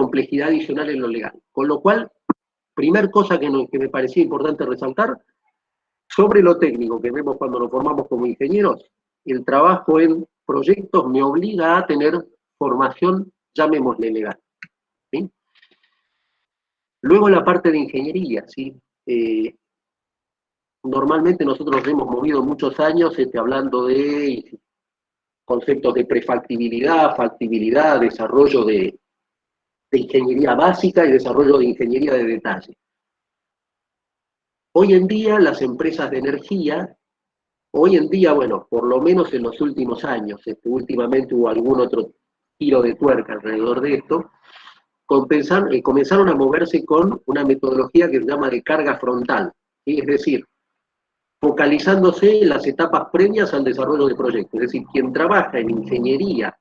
complejidad adicional en lo legal. Con lo cual, primer cosa que me parecía importante resaltar, sobre lo técnico que vemos cuando nos formamos como ingenieros, el trabajo en proyectos me obliga a tener formación, llamémosle legal. ¿Sí? Luego la parte de ingeniería, ¿sí? Normalmente nosotros hemos movido muchos años hablando de conceptos de prefactibilidad, factibilidad, desarrollo de ingeniería básica y desarrollo de ingeniería de detalle. Hoy en día las empresas de energía, bueno, por lo menos en los últimos años, últimamente hubo algún otro giro de tuerca alrededor de esto, comenzaron a moverse con una metodología que se llama de carga frontal, ¿sí? Es decir, focalizándose en las etapas previas al desarrollo de proyectos. Es decir, quien trabaja en ingeniería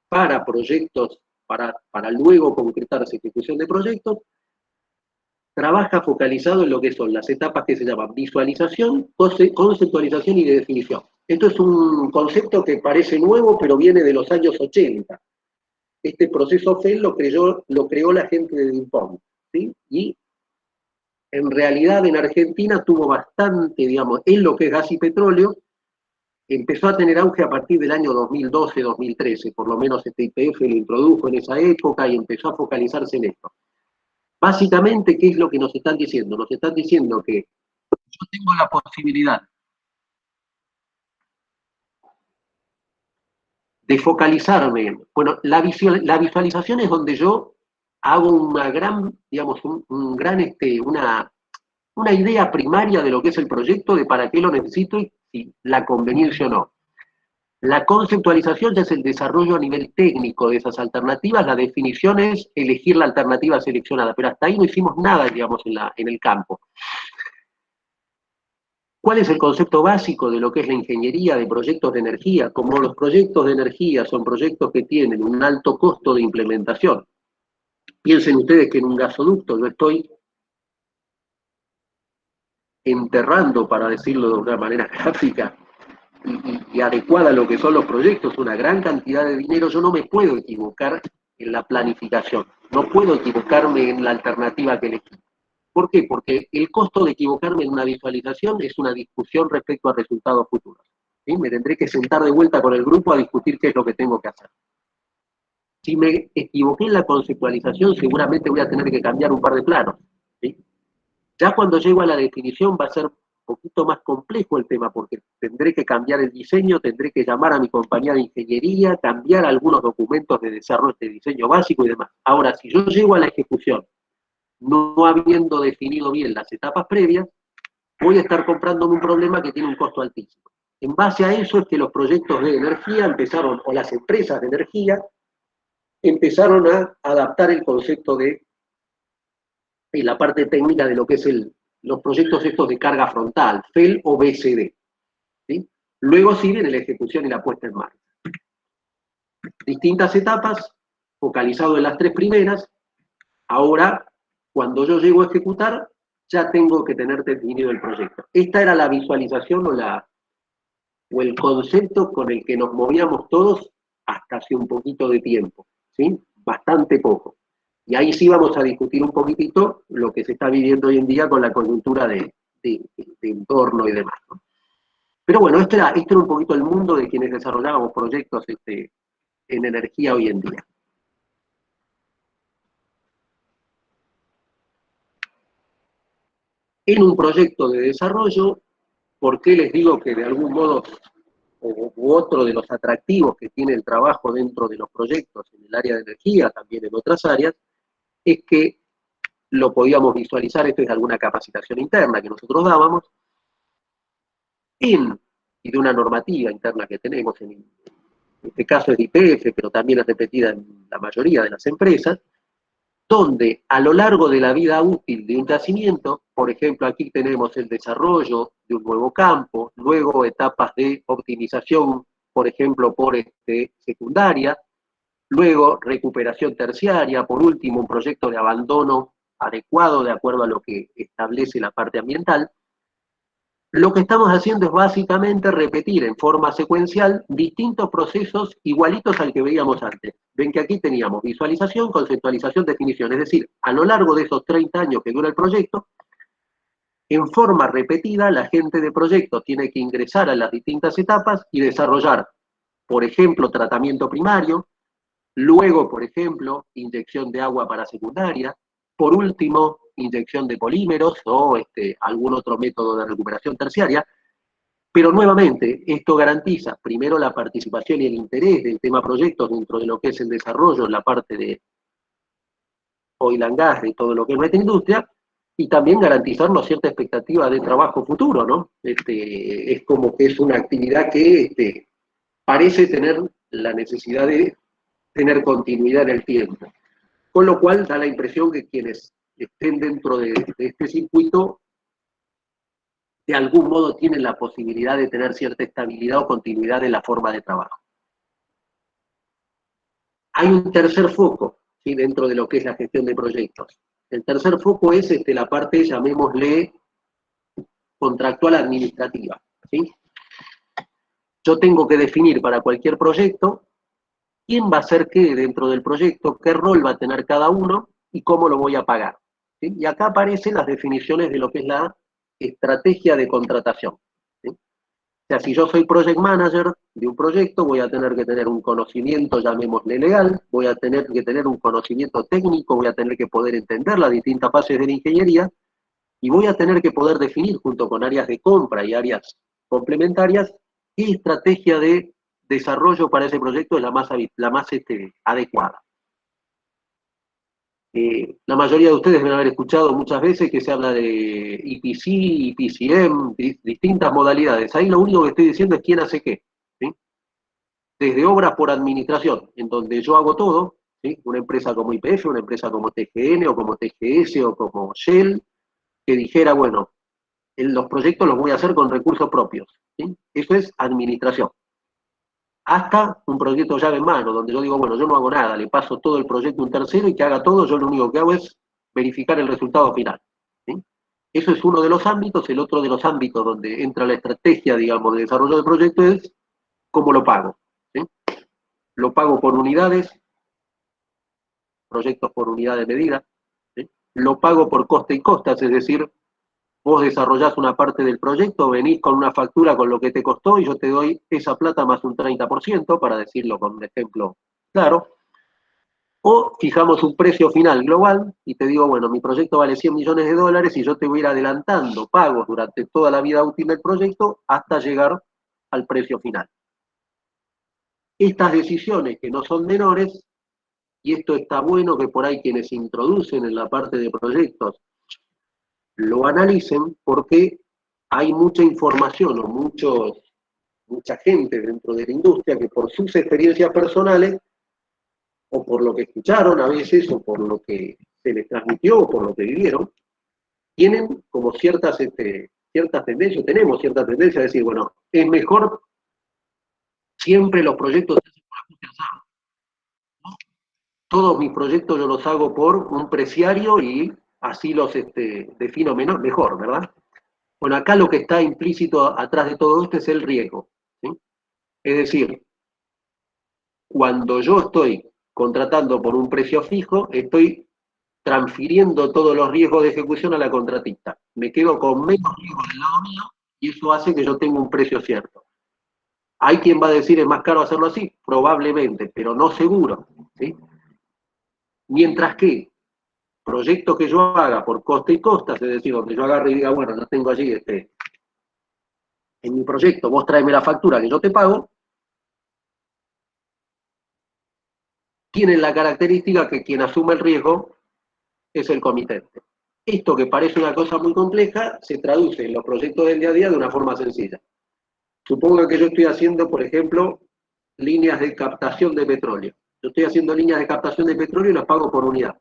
para proyectos, para luego concretarse ejecución de proyectos, trabaja focalizado en lo que son las etapas que se llaman visualización, conceptualización y de definición. Esto es un concepto que parece nuevo, pero viene de los años 80. Este proceso FEL lo creó la gente de DuPont, ¿sí? Y en realidad en Argentina tuvo bastante, digamos, en lo que es gas y petróleo, empezó a tener auge a partir del año 2012-2013, por lo menos este YPF lo introdujo en esa época y empezó a focalizarse en esto. Básicamente, ¿qué es lo que nos están diciendo? Nos están diciendo que yo tengo la posibilidad de focalizarme. Bueno, la visualización es donde yo hago una gran, digamos, una idea primaria de lo que es el proyecto, de para qué lo necesito y si la conveniencia o no. La conceptualización ya es el desarrollo a nivel técnico de esas alternativas, la definición es elegir la alternativa seleccionada, pero hasta ahí no hicimos nada, digamos, en el campo. ¿Cuál es el concepto básico de lo que es la ingeniería de proyectos de energía? Como los proyectos de energía son proyectos que tienen un alto costo de implementación. Piensen ustedes que en un gasoducto yo estoy enterrando, para decirlo de una manera gráfica, y adecuada a lo que son los proyectos, una gran cantidad de dinero. Yo no me puedo equivocar en la planificación, no puedo equivocarme en la alternativa que elegí. ¿Por qué? Porque el costo de equivocarme en una visualización es una discusión respecto a resultados futuros. ¿Sí? Me tendré que sentar de vuelta con el grupo a discutir qué es lo que tengo que hacer. Si me equivoqué en la conceptualización, seguramente voy a tener que cambiar un par de planos. ¿Sí? Ya cuando llego a la definición va a ser un poquito más complejo el tema, porque tendré que cambiar el diseño, tendré que llamar a mi compañía de ingeniería, cambiar algunos documentos de desarrollo de diseño básico y demás. Ahora, si yo llego a la ejecución no habiendo definido bien las etapas previas, voy a estar comprándome un problema que tiene un costo altísimo. En base a eso es que los proyectos de energía empezaron, o las empresas de energía, empezaron a adaptar el concepto de la parte técnica de lo que es los proyectos estos de carga frontal, FEL o BCD. ¿Sí? Luego siguen la ejecución y la puesta en marcha. Distintas etapas, focalizado en las tres primeras. Ahora, cuando yo llego a ejecutar, ya tengo que tener definido el proyecto. Esta era la visualización o el concepto con el que nos movíamos todos hasta hace un poquito de tiempo, ¿sí? Bastante poco. Y ahí sí vamos a discutir un poquitito lo que se está viviendo hoy en día con la coyuntura de entorno y demás, ¿no? Pero bueno, este era un poquito el mundo de quienes desarrollábamos proyectos en energía hoy en día. En un proyecto de desarrollo, ¿por qué les digo que de algún modo u otro de los atractivos que tiene el trabajo dentro de los proyectos en el área de energía, también en otras áreas, es que lo podíamos visualizar, esto es alguna capacitación interna que nosotros dábamos, y de una normativa interna que tenemos, en este caso es de YPF, pero también es repetida en la mayoría de las empresas, donde a lo largo de la vida útil de un yacimiento, por ejemplo, aquí tenemos el desarrollo de un nuevo campo, luego etapas de optimización, por ejemplo, por secundaria, luego recuperación terciaria, por último, un proyecto de abandono adecuado de acuerdo a lo que establece la parte ambiental. Lo que estamos haciendo es básicamente repetir en forma secuencial distintos procesos igualitos al que veíamos antes. Ven que aquí teníamos visualización, conceptualización, definición. Es decir, a lo largo de esos 30 años que dura el proyecto, en forma repetida, la gente de proyecto tiene que ingresar a las distintas etapas y desarrollar, por ejemplo, tratamiento primario, luego, por ejemplo, inyección de agua para secundaria, por último, inyección de polímeros o algún otro método de recuperación terciaria, pero nuevamente esto garantiza primero la participación y el interés del tema proyectos dentro de lo que es el desarrollo en la parte de oil and gas, de todo lo que es nuestra industria, y también garantizarnos cierta expectativa de trabajo futuro, ¿no? Es como que es una actividad que parece tener la necesidad de tener continuidad en el tiempo. Con lo cual da la impresión que quienes estén dentro de este circuito de algún modo tienen la posibilidad de tener cierta estabilidad o continuidad en la forma de trabajo. Hay un tercer foco, ¿sí?, dentro de lo que es la gestión de proyectos. El tercer foco es la parte, llamémosle, contractual administrativa, ¿sí? Yo tengo que definir para cualquier proyecto quién va a hacer qué dentro del proyecto, qué rol va a tener cada uno y cómo lo voy a pagar, ¿sí? Y acá aparecen las definiciones de lo que es la estrategia de contratación, ¿sí? O sea, si yo soy project manager de un proyecto, voy a tener que tener un conocimiento, llamémosle legal, voy a tener que tener un conocimiento técnico, voy a tener que poder entender las distintas fases de la ingeniería y voy a tener que poder definir junto con áreas de compra y áreas complementarias qué estrategia de desarrollo para ese proyecto es la más adecuada. La mayoría de ustedes deben haber escuchado muchas veces que se habla de EPC, EPCM, distintas modalidades. Ahí lo único que estoy diciendo es quién hace qué, ¿sí? Desde obras por administración, en donde yo hago todo, ¿sí? Una empresa como YPF, una empresa como TGN o como TGS o como Shell, que dijera, bueno, los proyectos los voy a hacer con recursos propios, ¿sí? Eso es administración. Hasta un proyecto llave en mano, donde yo digo, bueno, yo no hago nada, le paso todo el proyecto a un tercero y que haga todo, yo lo único que hago es verificar el resultado final, ¿sí? Eso es uno de los ámbitos. El otro de los ámbitos donde entra la estrategia, digamos, de desarrollo de proyecto es cómo lo pago, ¿sí? Lo pago por unidades, proyectos por unidad de medida, ¿sí? Lo pago por coste y costas, es decir, vos desarrollás una parte del proyecto, venís con una factura con lo que te costó y yo te doy esa plata más un 30%, para decirlo con un ejemplo claro. O fijamos un precio final global y te digo, bueno, mi proyecto vale 100 millones de dólares y yo te voy a ir adelantando pagos durante toda la vida útil del proyecto hasta llegar al precio final. Estas decisiones, que no son menores, y esto está bueno que por ahí quienes introducen en la parte de proyectos lo analicen, porque hay mucha información o mucha gente dentro de la industria que por sus experiencias personales, o por lo que escucharon a veces, o por lo que se les transmitió, o por lo que vivieron, tienen como ciertas tendencias, tenemos cierta tendencia a decir, bueno, es mejor siempre los proyectos se hacen por ajuste asado, ¿no? Todos mis proyectos yo los hago por un preciario y así los defino mejor, ¿verdad? Bueno, acá lo que está implícito atrás de todo esto es el riesgo, ¿sí? Es decir, cuando yo estoy contratando por un precio fijo, estoy transfiriendo todos los riesgos de ejecución a la contratista. Me quedo con menos riesgo del lado mío y eso hace que yo tenga un precio cierto. Hay quien va a decir es más caro hacerlo así, probablemente, pero no seguro, ¿sí? Mientras que proyectos que yo haga por coste y costas, es decir, donde yo agarre y diga, bueno, yo tengo allí en mi proyecto, vos tráeme la factura que yo te pago, tienen la característica que quien asume el riesgo es el comitente. Esto, que parece una cosa muy compleja, se traduce en los proyectos del día a día de una forma sencilla. Supongo que yo estoy haciendo, por ejemplo, líneas de captación de petróleo. Yo estoy haciendo líneas de captación de petróleo y las pago por unidad,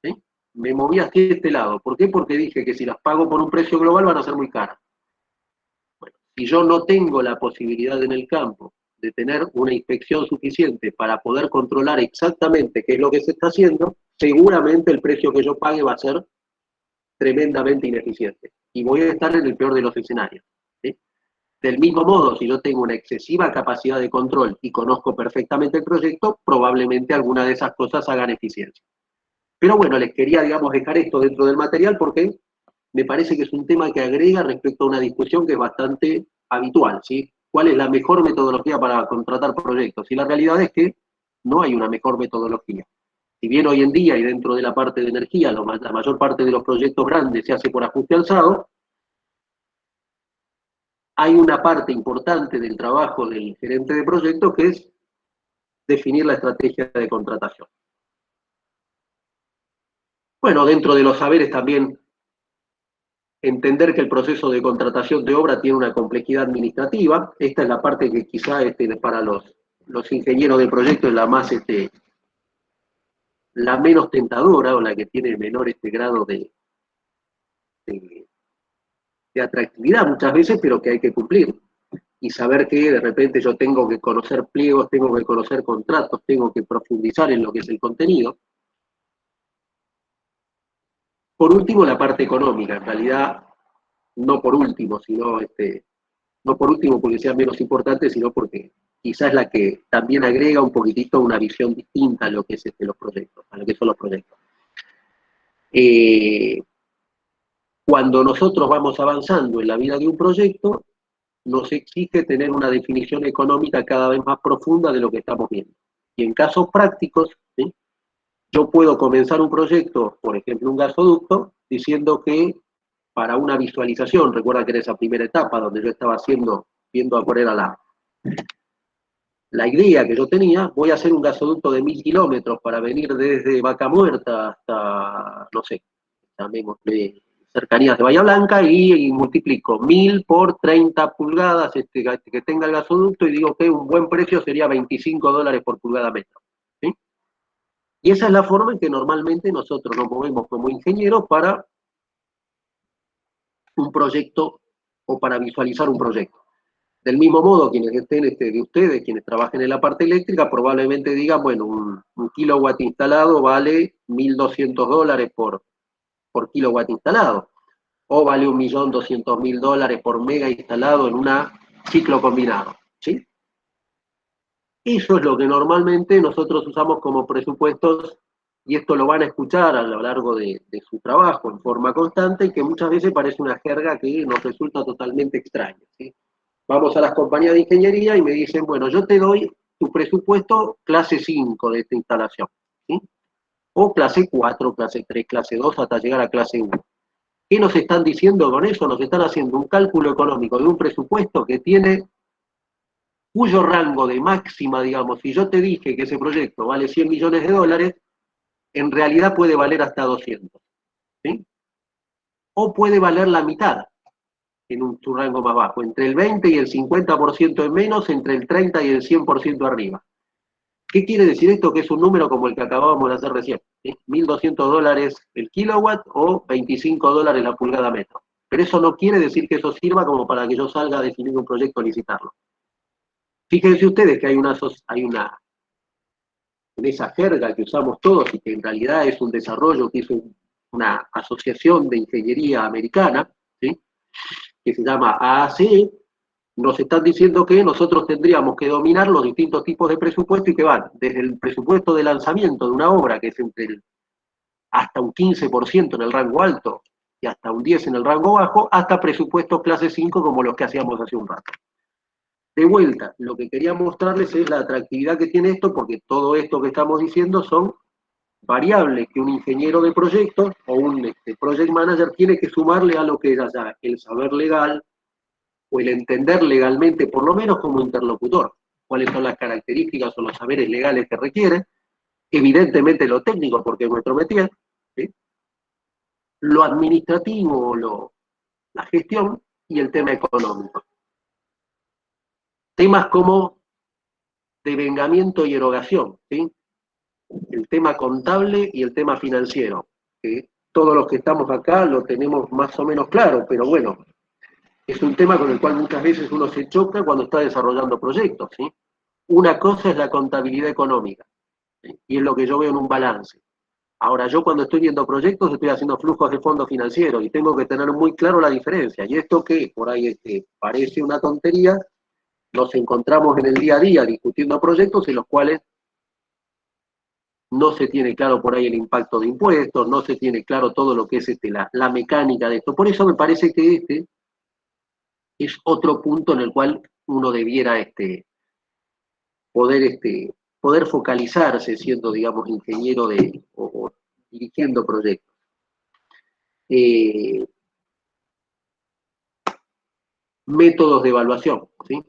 ¿sí? Me moví hacia este lado. ¿Por qué? Porque dije que si las pago por un precio global van a ser muy caras. Bueno, si yo no tengo la posibilidad en el campo de tener una inspección suficiente para poder controlar exactamente qué es lo que se está haciendo, seguramente el precio que yo pague va a ser tremendamente ineficiente. Y voy a estar en el peor de los escenarios. Del mismo modo, si yo tengo una excesiva capacidad de control y conozco perfectamente el proyecto, probablemente alguna de esas cosas hagan eficiencia. Pero bueno, les quería, digamos, dejar esto dentro del material porque me parece que es un tema que agrega respecto a una discusión que es bastante habitual, ¿sí? ¿Cuál es la mejor metodología para contratar proyectos? Y la realidad es que no hay una mejor metodología. Si bien hoy en día y dentro de la parte de energía, la mayor parte de los proyectos grandes se hace por ajuste alzado, hay una parte importante del trabajo del gerente de proyecto que es definir la estrategia de contratación. Bueno, dentro de los saberes también entender que el proceso de contratación de obra tiene una complejidad administrativa. Esta es la parte que quizá para los ingenieros de proyecto es la más, la menos tentadora o la que tiene menor grado de, de atractividad muchas veces, pero que hay que cumplir. Y saber que de repente yo tengo que conocer pliegos, tengo que conocer contratos, tengo que profundizar en lo que es el contenido. Por último, la parte económica, en realidad, no por último, sino no por último porque sea menos importante, sino porque quizás es la que también agrega un poquitito una visión distinta a lo que es los proyectos, a lo que son los proyectos. Cuando nosotros vamos avanzando en la vida de un proyecto, nos exige tener una definición económica cada vez más profunda de lo que estamos viendo. Y en casos prácticos, ¿sí? Yo puedo comenzar un proyecto, por ejemplo un gasoducto, diciendo que para una visualización, recuerda que era esa primera etapa donde yo estaba viendo a cuál era la idea que yo tenía, voy a hacer un gasoducto de 1000 kilómetros para venir desde Vaca Muerta hasta, no sé, llamémosle cercanías de Bahía Blanca y multiplico 1000 por 30 pulgadas que tenga el gasoducto y digo que un buen precio sería $25 por pulgada metro. ¿Sí? Y esa es la forma en que normalmente nosotros nos movemos como ingenieros para un proyecto o para visualizar un proyecto. Del mismo modo, quienes estén de ustedes, quienes trabajen en la parte eléctrica, probablemente digan, bueno, un kilowatt instalado vale $1200 por kilowatt instalado, o vale $1.200.000 por mega instalado en un ciclo combinado. ¿Sí? Eso es lo que normalmente nosotros usamos como presupuestos, y esto lo van a escuchar a lo largo de su trabajo en forma constante, y que muchas veces parece una jerga que nos resulta totalmente extraña. ¿Sí? Vamos a las compañías de ingeniería y me dicen, bueno, yo te doy tu presupuesto clase 5 de esta instalación, ¿sí? O clase 4, clase 3, clase 2, hasta llegar a clase 1. ¿Qué nos están diciendo con eso? Nos están haciendo un cálculo económico de un presupuesto que tiene, cuyo rango de máxima, digamos, si yo te dije que ese proyecto vale $100 millones, en realidad puede valer hasta 200, ¿sí? O puede valer la mitad, en su rango más bajo, entre el 20 y el 50% en menos, entre el 30 y el 100% arriba. ¿Qué quiere decir esto? Que es un número como el que acabábamos de hacer recién, ¿sí? $1.200 el kilowatt o $25 la pulgada metro. Pero eso no quiere decir que eso sirva como para que yo salga a definir un proyecto o licitarlo. Fíjense ustedes que en esa jerga que usamos todos y que en realidad es un desarrollo que hizo una asociación de ingeniería americana, ¿sí? Que se llama AACE, nos están diciendo que nosotros tendríamos que dominar los distintos tipos de presupuesto y que van desde el presupuesto de lanzamiento de una obra, que es hasta un 15% en el rango alto y hasta un 10% en el rango bajo, hasta presupuestos clase 5 como los que hacíamos hace un rato. De vuelta, lo que quería mostrarles es la atractividad que tiene esto, porque todo esto que estamos diciendo son variables que un ingeniero de proyectos o un project manager tiene que sumarle a lo que es allá el saber legal, o el entender legalmente, por lo menos como interlocutor, cuáles son las características o los saberes legales que requiere, evidentemente lo técnico, porque es nuestro métier, ¿sí? Lo administrativo, la gestión y el tema económico. Temas como devengamiento y erogación, ¿sí? El tema contable y el tema financiero, que todos los que estamos acá lo tenemos más o menos claro, pero bueno, es un tema con el cual muchas veces uno se choca cuando está desarrollando proyectos, ¿sí? Una cosa es la contabilidad económica, ¿sí? Y es lo que yo veo en un balance. Ahora, yo cuando estoy viendo proyectos estoy haciendo flujos de fondos financieros y tengo que tener muy claro la diferencia. Y esto que por ahí parece una tontería, nos encontramos en el día a día discutiendo proyectos en los cuales no se tiene claro por ahí el impacto de impuestos, no se tiene claro todo lo que es la mecánica de esto. Por eso me parece que es otro punto en el cual uno debiera poder, poder focalizarse siendo, digamos, ingeniero o dirigiendo proyectos. Eh, Métodos de evaluación, ¿sí?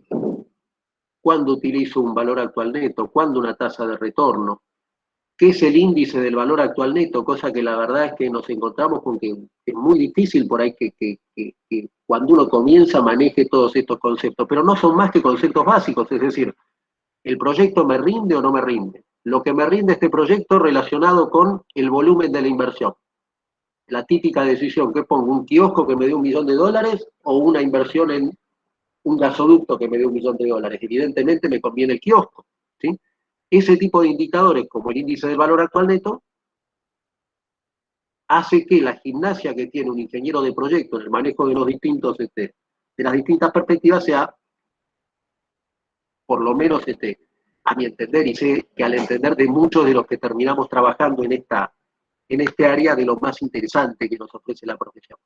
¿Cuándo utilizo un valor actual neto? ¿Cuándo una tasa de retorno? ¿Qué es el índice del valor actual neto? Cosa que la verdad es que nos encontramos con que es muy difícil por ahí que cuando uno comienza maneje todos estos conceptos, pero no son más que conceptos básicos, es decir, ¿el proyecto me rinde o no me rinde? Lo que me rinde este proyecto relacionado con el volumen de la inversión. La típica decisión, que pongo un kiosco que me dé $1.000.000 o una inversión en un gasoducto que me dé $1.000.000. Evidentemente me conviene el kiosco, ¿sí? Ese tipo de indicadores, como el índice del valor actual neto, hace que la gimnasia que tiene un ingeniero de proyecto en el manejo de los distintos, de las distintas perspectivas sea, por lo menos, a mi entender, y sé que al entender de muchos de los que terminamos trabajando en este área, de lo más interesante que nos ofrece la profesión.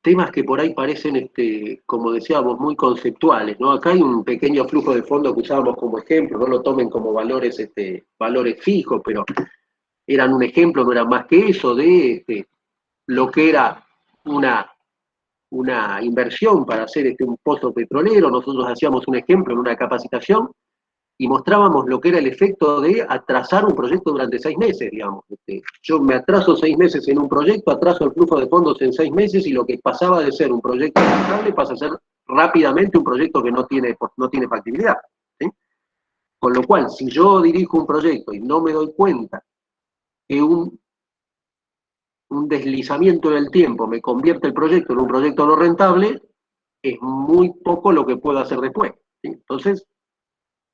Temas que por ahí parecen, como decíamos, muy conceptuales, ¿no? Acá hay un pequeño flujo de fondo que usábamos como ejemplo, no lo tomen como valores, valores fijos, pero eran un ejemplo, no eran más que eso, de lo que era una inversión para hacer un pozo petrolero. Nosotros hacíamos un ejemplo en una capacitación y mostrábamos lo que era el efecto de atrasar un proyecto durante 6 meses, digamos. Yo me atraso 6 meses en un proyecto, atraso el flujo de fondos en 6 meses y lo que pasaba de ser un proyecto rentable pasa a ser rápidamente un proyecto que no tiene factibilidad, ¿sí? Con lo cual, si yo dirijo un proyecto y no me doy cuenta que un deslizamiento en el tiempo me convierte el proyecto en un proyecto no rentable, es muy poco lo que puedo hacer después, ¿sí? Entonces,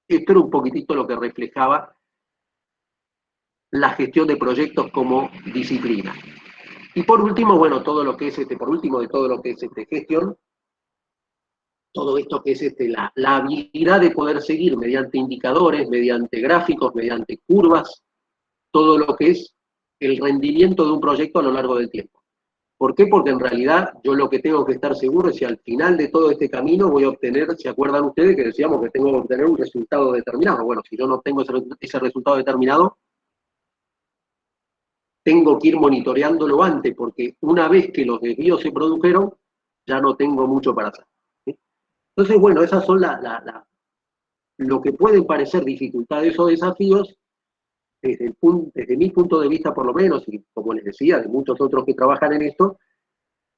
esto era un poquitito lo que reflejaba la gestión de proyectos como disciplina. Y por último, bueno, todo lo que es por último de todo lo que es gestión, todo esto que es la habilidad de poder seguir mediante indicadores, mediante gráficos, mediante curvas, todo lo que es el rendimiento de un proyecto a lo largo del tiempo. ¿Por qué? Porque en realidad yo lo que tengo que estar seguro es si al final de todo este camino voy a obtener, ¿se acuerdan ustedes que decíamos que tengo que obtener un resultado determinado? Bueno, si yo no tengo ese resultado determinado, tengo que ir monitoreándolo antes, porque una vez que los desvíos se produjeron, ya no tengo mucho para hacer, ¿sí? Entonces, bueno, esas son lo que pueden parecer dificultades o desafíos, desde mi punto de vista por lo menos, y como les decía, de muchos otros que trabajan en esto,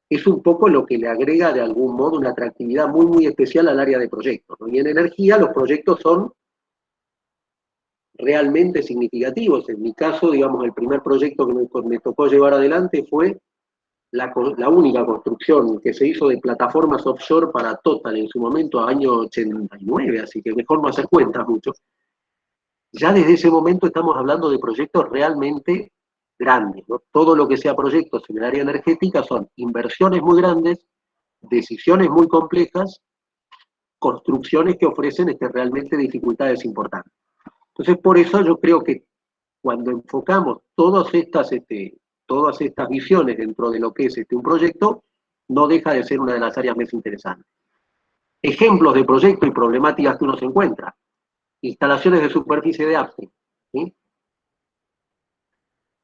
es un poco lo que le agrega de algún modo una atractividad muy, muy especial al área de proyectos, ¿no? Y en energía los proyectos son realmente significativos. En mi caso, digamos, el primer proyecto que me tocó llevar adelante fue la única construcción que se hizo de plataformas offshore para Total en su momento, año 89, así que mejor no hacer cuentas mucho. Ya desde ese momento estamos hablando de proyectos realmente grandes, ¿no? Todo lo que sea proyectos en el área energética son inversiones muy grandes, decisiones muy complejas, construcciones que ofrecen realmente dificultades importantes. Entonces, por eso yo creo que cuando enfocamos todas estas visiones dentro de lo que es un proyecto, no deja de ser una de las áreas más interesantes. Ejemplos de proyectos y problemáticas que uno se encuentra. Instalaciones de superficie de upstream, ¿sí?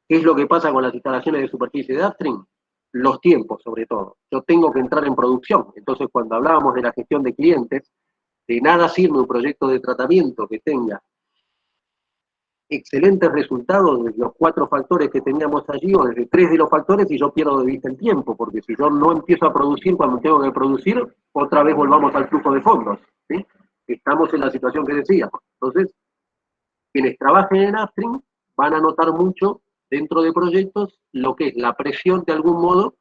¿Qué es lo que pasa con las instalaciones de superficie de upstream? Los tiempos, sobre todo. Yo tengo que entrar en producción. Entonces, cuando hablábamos de la gestión de clientes, de nada sirve un proyecto de tratamiento que tenga excelentes resultados de los 4 factores que teníamos allí, o desde 3 de los factores, y yo pierdo de vista el tiempo, porque si yo no empiezo a producir cuando tengo que producir, otra vez volvamos al flujo de fondos, ¿sí? Estamos en la situación que decíamos. Entonces, quienes trabajen en upstream van a notar mucho dentro de proyectos lo que es la presión de algún modo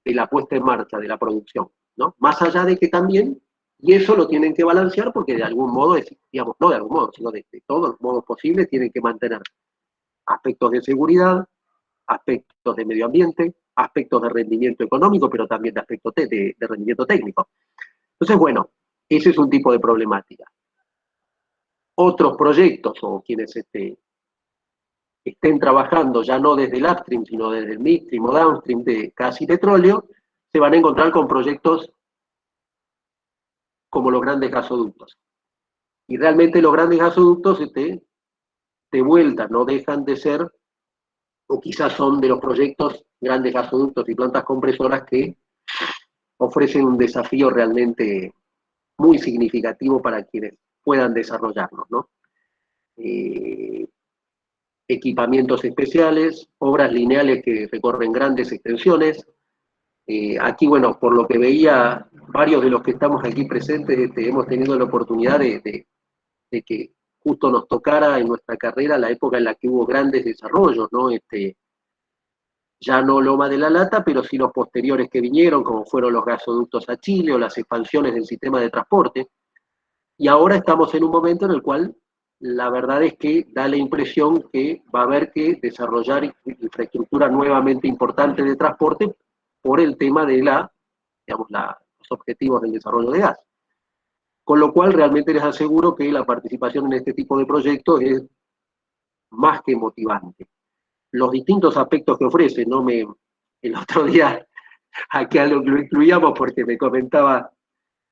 de la puesta en marcha, de la producción, ¿no? Más allá de que también Y eso lo tienen que balancear porque de algún modo, digamos, no de algún modo, sino de todos los modos posibles, tienen que mantener aspectos de seguridad, aspectos de medio ambiente, aspectos de rendimiento económico, pero también de aspectos de rendimiento técnico. Entonces, bueno, ese es un tipo de problemática. Otros proyectos o quienes estén trabajando ya no desde el upstream, sino desde el midstream o downstream de gas y petróleo, se van a encontrar con proyectos como los grandes gasoductos. Y realmente los grandes gasoductos, de vuelta, no dejan de ser, o quizás son de los proyectos grandes gasoductos y plantas compresoras que ofrecen un desafío realmente muy significativo para quienes puedan desarrollarlos, ¿no? Equipamientos especiales, obras lineales que recorren grandes extensiones. Aquí, bueno, por lo que veía, varios de los que estamos aquí presentes hemos tenido la oportunidad de que justo nos tocara en nuestra carrera la época en la que hubo grandes desarrollos, ¿no? Ya no Loma de la Lata, pero sí los posteriores que vinieron, como fueron los gasoductos a Chile o las expansiones del sistema de transporte. Y ahora estamos en un momento en el cual la verdad es que da la impresión que va a haber que desarrollar infraestructura nuevamente importante de transporte por el tema de digamos, los objetivos del desarrollo de gas. Con lo cual realmente les aseguro que la participación en este tipo de proyectos es más que motivante. Los distintos aspectos que ofrece, el otro día aquí lo incluíamos porque me comentaba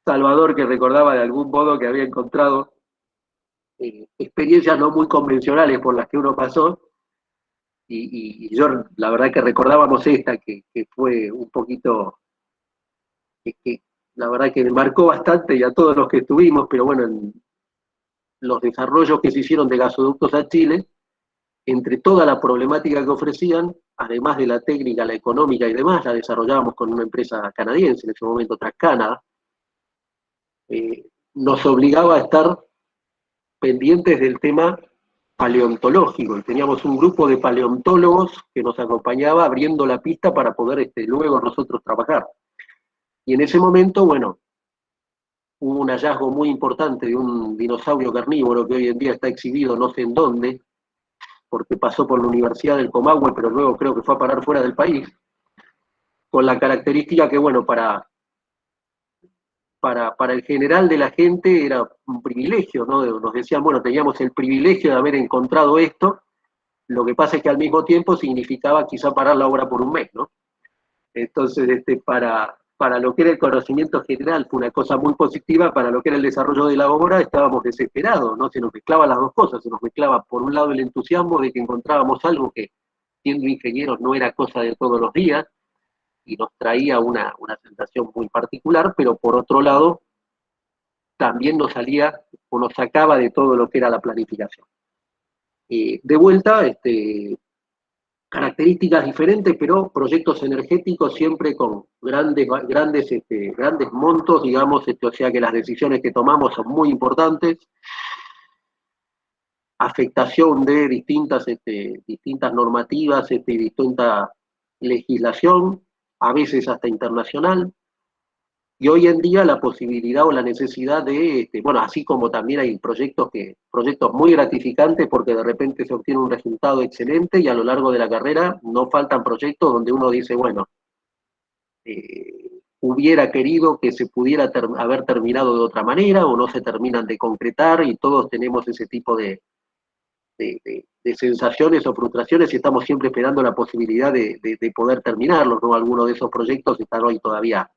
Salvador que recordaba de algún modo que había encontrado experiencias no muy convencionales por las que uno pasó, y yo la verdad que recordábamos esta, que fue un poquito, que la verdad que me marcó bastante y a todos los que estuvimos, pero bueno, en los desarrollos que se hicieron de gasoductos a Chile, entre toda la problemática que ofrecían, además de la técnica, la económica y demás, la desarrollábamos con una empresa canadiense, en ese momento TransCanada, nos obligaba a estar pendientes del tema paleontológico. Y teníamos un grupo de paleontólogos que nos acompañaba abriendo la pista para poder luego nosotros trabajar. Y en ese momento, bueno, hubo un hallazgo muy importante de un dinosaurio carnívoro que hoy en día está exhibido no sé en dónde, porque pasó por la Universidad del Comahue, pero luego creo que fue a parar fuera del país, con la característica que, bueno, para el general de la gente era un privilegio, ¿no? Nos decían, bueno, teníamos el privilegio de haber encontrado esto, lo que pasa es que al mismo tiempo significaba quizá parar la obra por un mes, ¿no? Entonces, para lo que era el conocimiento general fue una cosa muy positiva, para lo que era el desarrollo de la obra estábamos desesperados, ¿no? Se nos mezclaban las dos cosas, se nos mezclaba por un lado el entusiasmo de que encontrábamos algo que, siendo ingenieros, no era cosa de todos los días, y nos traía una sensación muy particular, pero por otro lado, también nos salía o nos sacaba de todo lo que era la planificación. De vuelta, características diferentes, pero proyectos energéticos siempre con grandes montos, digamos, o sea que las decisiones que tomamos son muy importantes, afectación de distintas normativas, distinta legislación, a veces hasta internacional, y hoy en día la posibilidad o la necesidad bueno, así como también hay proyectos muy gratificantes porque de repente se obtiene un resultado excelente y a lo largo de la carrera no faltan proyectos donde uno dice, bueno, hubiera querido que se pudiera haber terminado de otra manera o no se terminan de concretar y todos tenemos ese tipo de sensaciones o frustraciones y estamos siempre esperando la posibilidad de poder terminarlos, ¿no? Algunos de esos proyectos están hoy todavía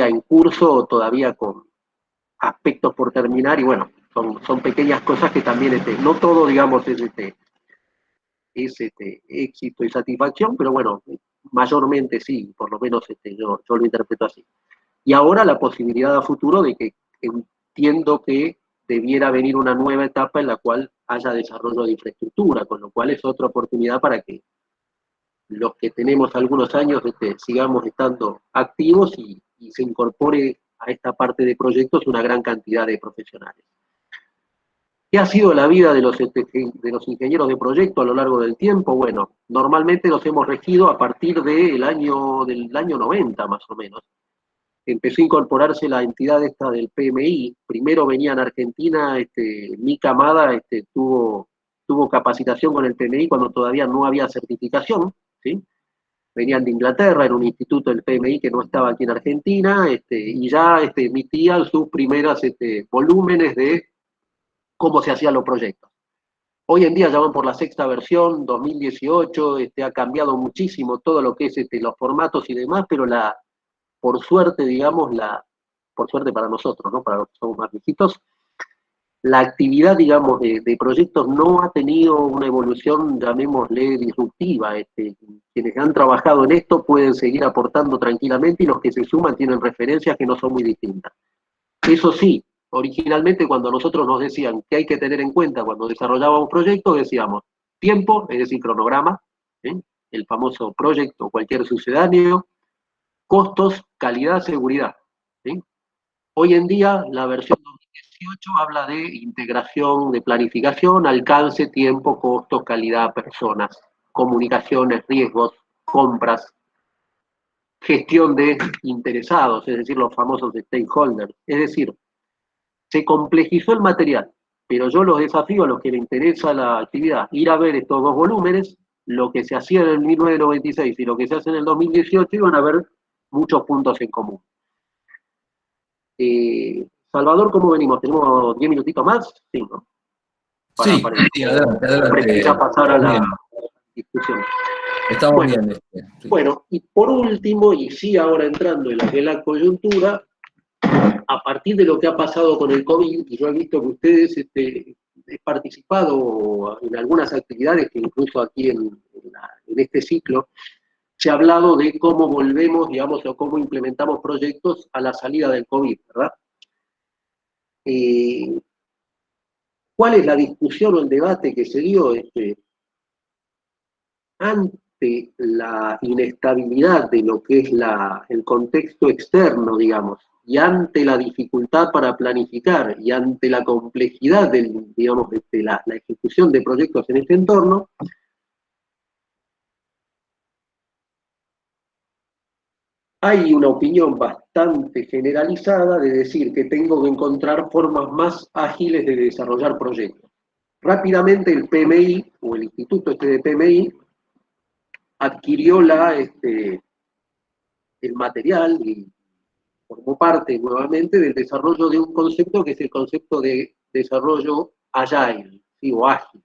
en curso o todavía con aspectos por terminar y bueno, son pequeñas cosas que también, no todo, digamos, es éxito y satisfacción, pero bueno, mayormente sí, por lo menos yo lo interpreto así. Y ahora la posibilidad a futuro de que entiendo que debiera venir una nueva etapa en la cual haya desarrollo de infraestructura, con lo cual es otra oportunidad para que los que tenemos algunos años sigamos estando activos y se incorpore a esta parte de proyectos una gran cantidad de profesionales. ¿Qué ha sido la vida de los ingenieros de proyecto a lo largo del tiempo? Bueno, normalmente nos hemos regido a partir del año 90 más o menos. empezó a incorporarse la entidad esta del PMI. Primero venía en Argentina, mi camada tuvo capacitación con el PMI cuando todavía no había certificación, ¿sí? Venían de Inglaterra, era un instituto del PMI que no estaba aquí en Argentina, y ya emitían sus primeros volúmenes de cómo se hacían los proyectos. Hoy en día ya van por la sexta versión, 2018, ha cambiado muchísimo todo lo que es los formatos y demás, pero por suerte, digamos, por suerte para nosotros, ¿no? Para los que somos más viejitos, la actividad, digamos, de proyectos no ha tenido una evolución, llamémosle, disruptiva. Quienes han trabajado en esto pueden seguir aportando tranquilamente y los que se suman tienen referencias que no son muy distintas. Eso sí, originalmente cuando nosotros nos decían que hay que tener en cuenta cuando desarrollábamos proyectos, decíamos tiempo, es decir, cronograma, ¿eh? El famoso proyecto o cualquier sucedáneo, costos, calidad, seguridad, ¿sí? Hoy en día, la versión 2018 habla de integración, de planificación, alcance, tiempo, costos, calidad, personas, comunicaciones, riesgos, compras, gestión de interesados, es decir, los famosos stakeholders. Es decir, se complejizó el material, pero yo los desafío a los que les interesa la actividad, ir a ver estos dos volúmenes, lo que se hacía en el 1996 y lo que se hace en el 2018, y van a ver muchos puntos en común. Salvador, ¿cómo venimos? ¿Tenemos 10 minutitos más? Sí, ¿no? Sí, adelante. Ya pasar a la discusión. Estamos bien. Sí. Bueno, y por último, y sí ahora entrando en lo que es la coyuntura, a partir de lo que ha pasado con el COVID, y yo he visto que ustedes he participado en algunas actividades que incluso aquí en este ciclo, se ha hablado de cómo volvemos, digamos, o cómo implementamos proyectos a la salida del COVID, ¿verdad? ¿Cuál es la discusión o el debate que se dio ante la inestabilidad de lo que es el contexto externo, digamos, y ante la dificultad para planificar y ante la complejidad digamos, la ejecución de proyectos en este entorno? Hay una opinión bastante generalizada de decir que tengo que encontrar formas más ágiles de desarrollar proyectos. Rápidamente el PMI, o el instituto de PMI, adquirió el material y formó parte nuevamente del desarrollo de un concepto que es el concepto de desarrollo agile, ¿sí? O ágil.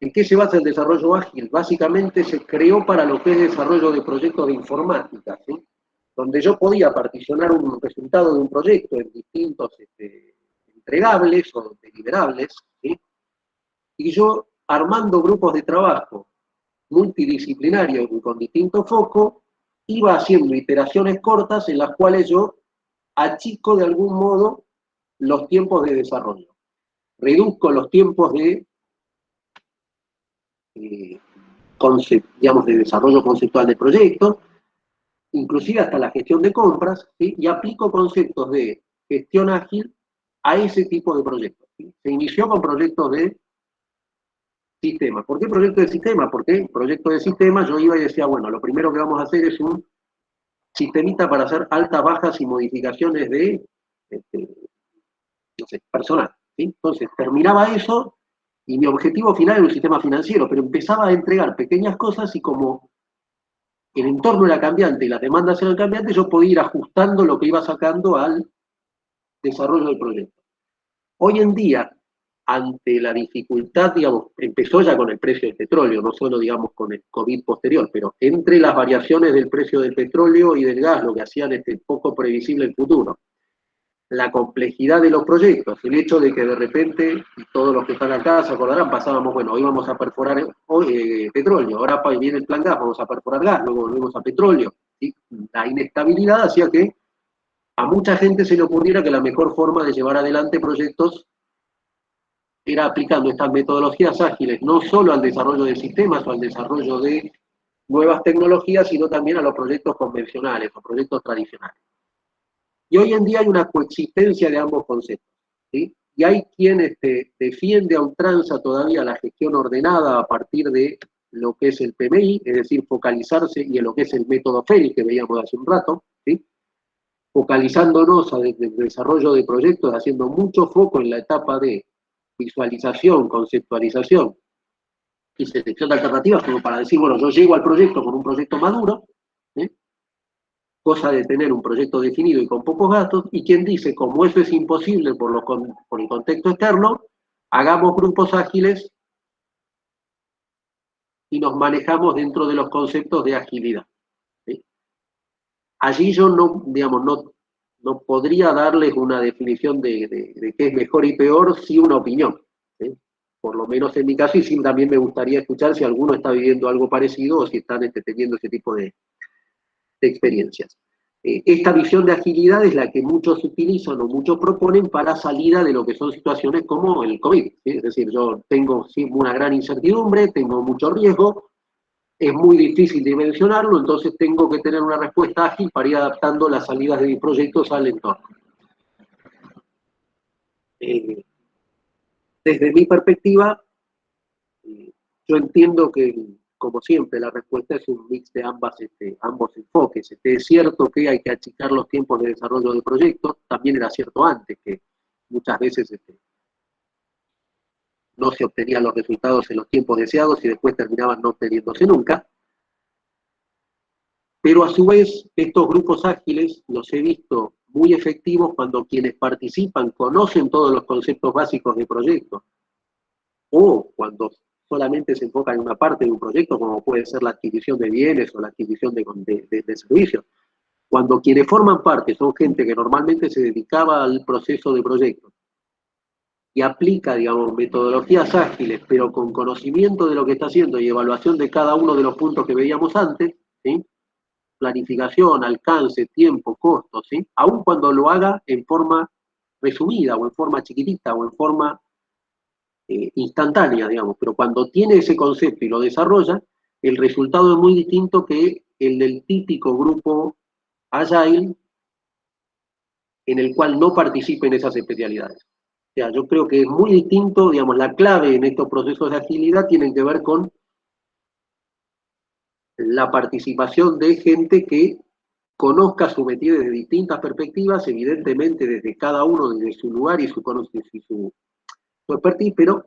¿En qué se basa el desarrollo ágil? Básicamente se creó para lo que es desarrollo de proyectos de informática, ¿sí? Donde yo podía particionar un resultado de un proyecto en distintos entregables o deliberables, ¿sí? Y yo, armando grupos de trabajo multidisciplinarios y con distintos focos, iba haciendo iteraciones cortas en las cuales yo achico de algún modo los tiempos de desarrollo. Reduzco los tiempos de digamos, de desarrollo conceptual de proyectos, inclusive hasta la gestión de compras, ¿sí? Y aplico conceptos de gestión ágil a ese tipo de proyectos, ¿sí? Se inició con proyectos de sistema. ¿Por qué proyecto de sistema? Porque proyecto de sistema yo iba y decía, bueno, lo primero que vamos a hacer es un sistemita para hacer altas, bajas y modificaciones de, no sé, personal, ¿sí? Entonces, terminaba eso y mi objetivo final era un sistema financiero, pero empezaba a entregar pequeñas cosas y como el entorno era cambiante y las demandas eran cambiantes, yo podía ir ajustando lo que iba sacando al desarrollo del proyecto. Hoy en día, ante la dificultad, digamos, empezó ya con el precio del petróleo, no solo, digamos, con el COVID posterior, pero entre las variaciones del precio del petróleo y del gas, lo que hacían poco previsible el futuro, la complejidad de los proyectos, el hecho de que de repente, y todos los que están acá se acordarán, pasábamos, bueno, hoy vamos a perforar petróleo, ahora viene el plan gas, vamos a perforar gas, luego volvemos a petróleo. ¿Sí? La inestabilidad hacía que a mucha gente se le ocurriera que la mejor forma de llevar adelante proyectos era aplicando estas metodologías ágiles, no solo al desarrollo de sistemas o al desarrollo de nuevas tecnologías, sino también a los proyectos convencionales o proyectos tradicionales. Y hoy en día hay una coexistencia de ambos conceptos, ¿sí? Y hay quien defiende a ultranza todavía la gestión ordenada a partir de lo que es el PMI, es decir, focalizarse y en lo que es el método Félix que veíamos hace un rato, ¿sí? focalizándonos desde el desarrollo de proyectos, haciendo mucho foco en la etapa de visualización, conceptualización y selección de alternativas, como para decir, bueno, yo llego al proyecto con un proyecto maduro, ¿eh? Cosa de tener un proyecto definido y con pocos gastos, y quien dice, como eso es imposible por el contexto externo, hagamos grupos ágiles y nos manejamos dentro de los conceptos de agilidad. ¿Sí? Allí yo no, digamos, no podría darles una definición de qué es mejor y peor, sí una opinión. ¿Sí? Por lo menos en mi caso, y sí también me gustaría escuchar si alguno está viviendo algo parecido o si están teniendo ese tipo de experiencias. Esta visión de agilidad es la que muchos utilizan o muchos proponen para salida de lo que son situaciones como el COVID. ¿Sí? Es decir, yo tengo una gran incertidumbre, tengo mucho riesgo, es muy difícil dimensionarlo, entonces tengo que tener una respuesta ágil para ir adaptando las salidas de mis proyectos al entorno. Desde mi perspectiva, yo entiendo que, como siempre, la respuesta es un mix de ambos enfoques. Es cierto que hay que achicar los tiempos de desarrollo de proyectos, también era cierto antes, que muchas veces no se obtenían los resultados en los tiempos deseados y después terminaban no obteniéndose nunca. Pero a su vez, estos grupos ágiles los he visto muy efectivos cuando quienes participan conocen todos los conceptos básicos de proyectos, o cuando solamente se enfoca en una parte de un proyecto, como puede ser la adquisición de bienes o la adquisición de servicios. Cuando quienes forman parte son gente que normalmente se dedicaba al proceso de proyecto y aplica, digamos, metodologías ágiles, pero con conocimiento de lo que está haciendo y evaluación de cada uno de los puntos que veíamos antes, ¿sí? Planificación, alcance, tiempo, costo, ¿sí? Aun cuando lo haga en forma resumida o en forma chiquitita o en forma instantánea, digamos, pero cuando tiene ese concepto y lo desarrolla, el resultado es muy distinto que el del típico grupo Agile en el cual no participen esas especialidades. O sea, yo creo que es muy distinto, digamos, la clave en estos procesos de agilidad tienen que ver con la participación de gente que conozca su métier desde distintas perspectivas, evidentemente desde cada uno, desde su lugar y su expertise, pero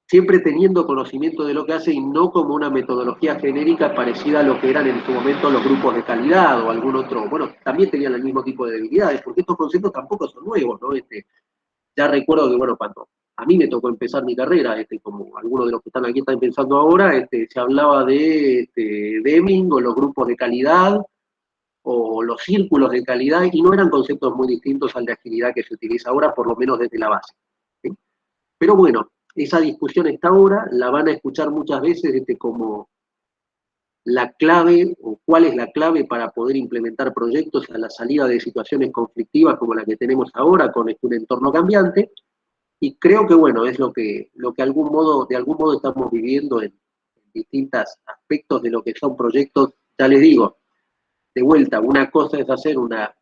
siempre teniendo conocimiento de lo que hace y no como una metodología genérica parecida a lo que eran en su momento los grupos de calidad o algún otro. Bueno, también tenían el mismo tipo de debilidades, porque estos conceptos tampoco son nuevos, ¿no? Ya recuerdo que, bueno, cuando a mí me tocó empezar mi carrera, como algunos de los que están aquí están pensando ahora, se hablaba de Deming o los grupos de calidad o los círculos de calidad, y no eran conceptos muy distintos al de agilidad que se utiliza ahora, por lo menos desde la base. ¿Sí? Pero bueno, esa discusión está ahora, la van a escuchar muchas veces como la clave o cuál es la clave para poder implementar proyectos a la salida de situaciones conflictivas como la que tenemos ahora con un entorno cambiante, y creo que bueno, es lo que de algún modo estamos viviendo en distintos aspectos de lo que son proyectos. Ya les digo, de vuelta, una cosa es hacer una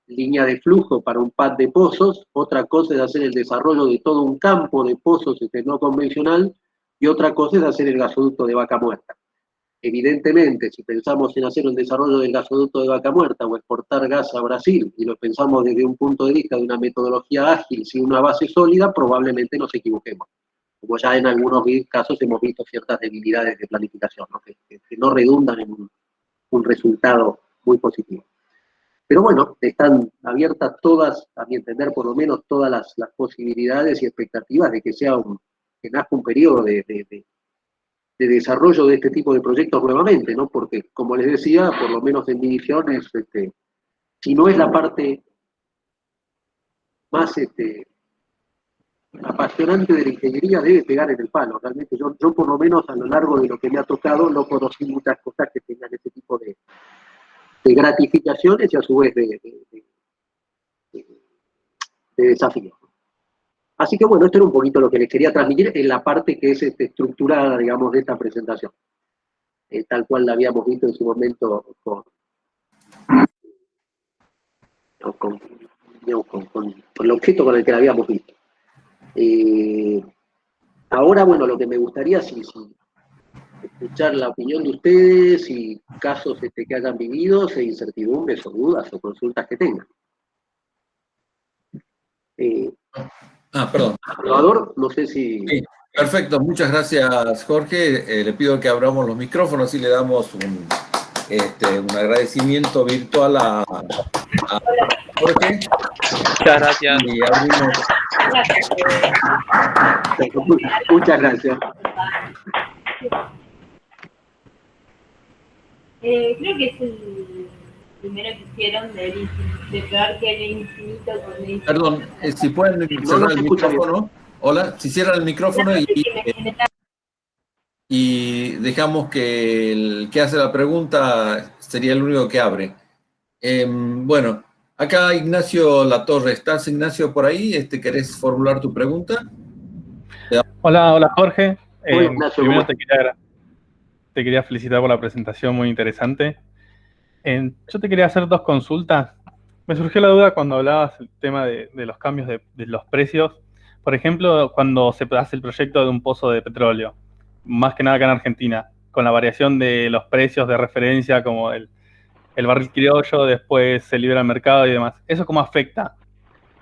línea de flujo para un pad de pozos, otra cosa es hacer el desarrollo de todo un campo de pozos no convencional, y otra cosa es hacer el gasoducto de Vaca Muerta. Evidentemente, si pensamos en hacer un desarrollo del gasoducto de Vaca Muerta o exportar gas a Brasil, y lo pensamos desde un punto de vista de una metodología ágil sin una base sólida, probablemente nos equivoquemos. Como ya en algunos casos hemos visto ciertas debilidades de planificación, ¿no? Que no redundan en un resultado muy positivo. Pero bueno, están abiertas todas, a mi entender, por lo menos todas las posibilidades y expectativas de que que nazca un periodo de desarrollo de este tipo de proyectos nuevamente, ¿no? Porque, como les decía, por lo menos en mi visión, si no es la parte más apasionante de la ingeniería, debe pegar en el palo. Realmente yo por lo menos a lo largo de lo que me ha tocado no conocí muchas cosas que tengan ese tipo de gratificaciones y a su vez de desafíos. Así que bueno, esto era un poquito lo que les quería transmitir en la parte que es estructurada, digamos, de esta presentación, tal cual la habíamos visto en su momento con el objeto con el que la habíamos visto. Ahora, bueno, lo que me gustaría, si escuchar la opinión de ustedes y casos que hayan vivido, e incertidumbres o dudas o consultas que tengan. Perdón. Salvador, no sé si... Sí, perfecto, muchas gracias, Jorge. Le pido que abramos los micrófonos y le damos un agradecimiento virtual a Jorge. Muchas gracias. Y abrimos... Muchas gracias. Creo que es el primero que hicieron de peor que el infinito con el infinito. Perdón, si pueden cerrar el micrófono. Hola, si cierran el micrófono y dejamos que el que hace la pregunta sería el único que abre. Bueno, acá Ignacio Latorre. ¿Estás, Ignacio, por ahí? ¿Querés formular tu pregunta? Hola Jorge. Hola, Ignacio, primero te quería felicitar por la presentación, muy interesante. Yo te quería hacer dos consultas. Me surgió la duda cuando hablabas del tema de los cambios de los precios. Por ejemplo, cuando se hace el proyecto de un pozo de petróleo, más que nada acá en Argentina, con la variación de los precios de referencia, como el barril criollo, después se libera al mercado y demás. ¿Eso cómo afecta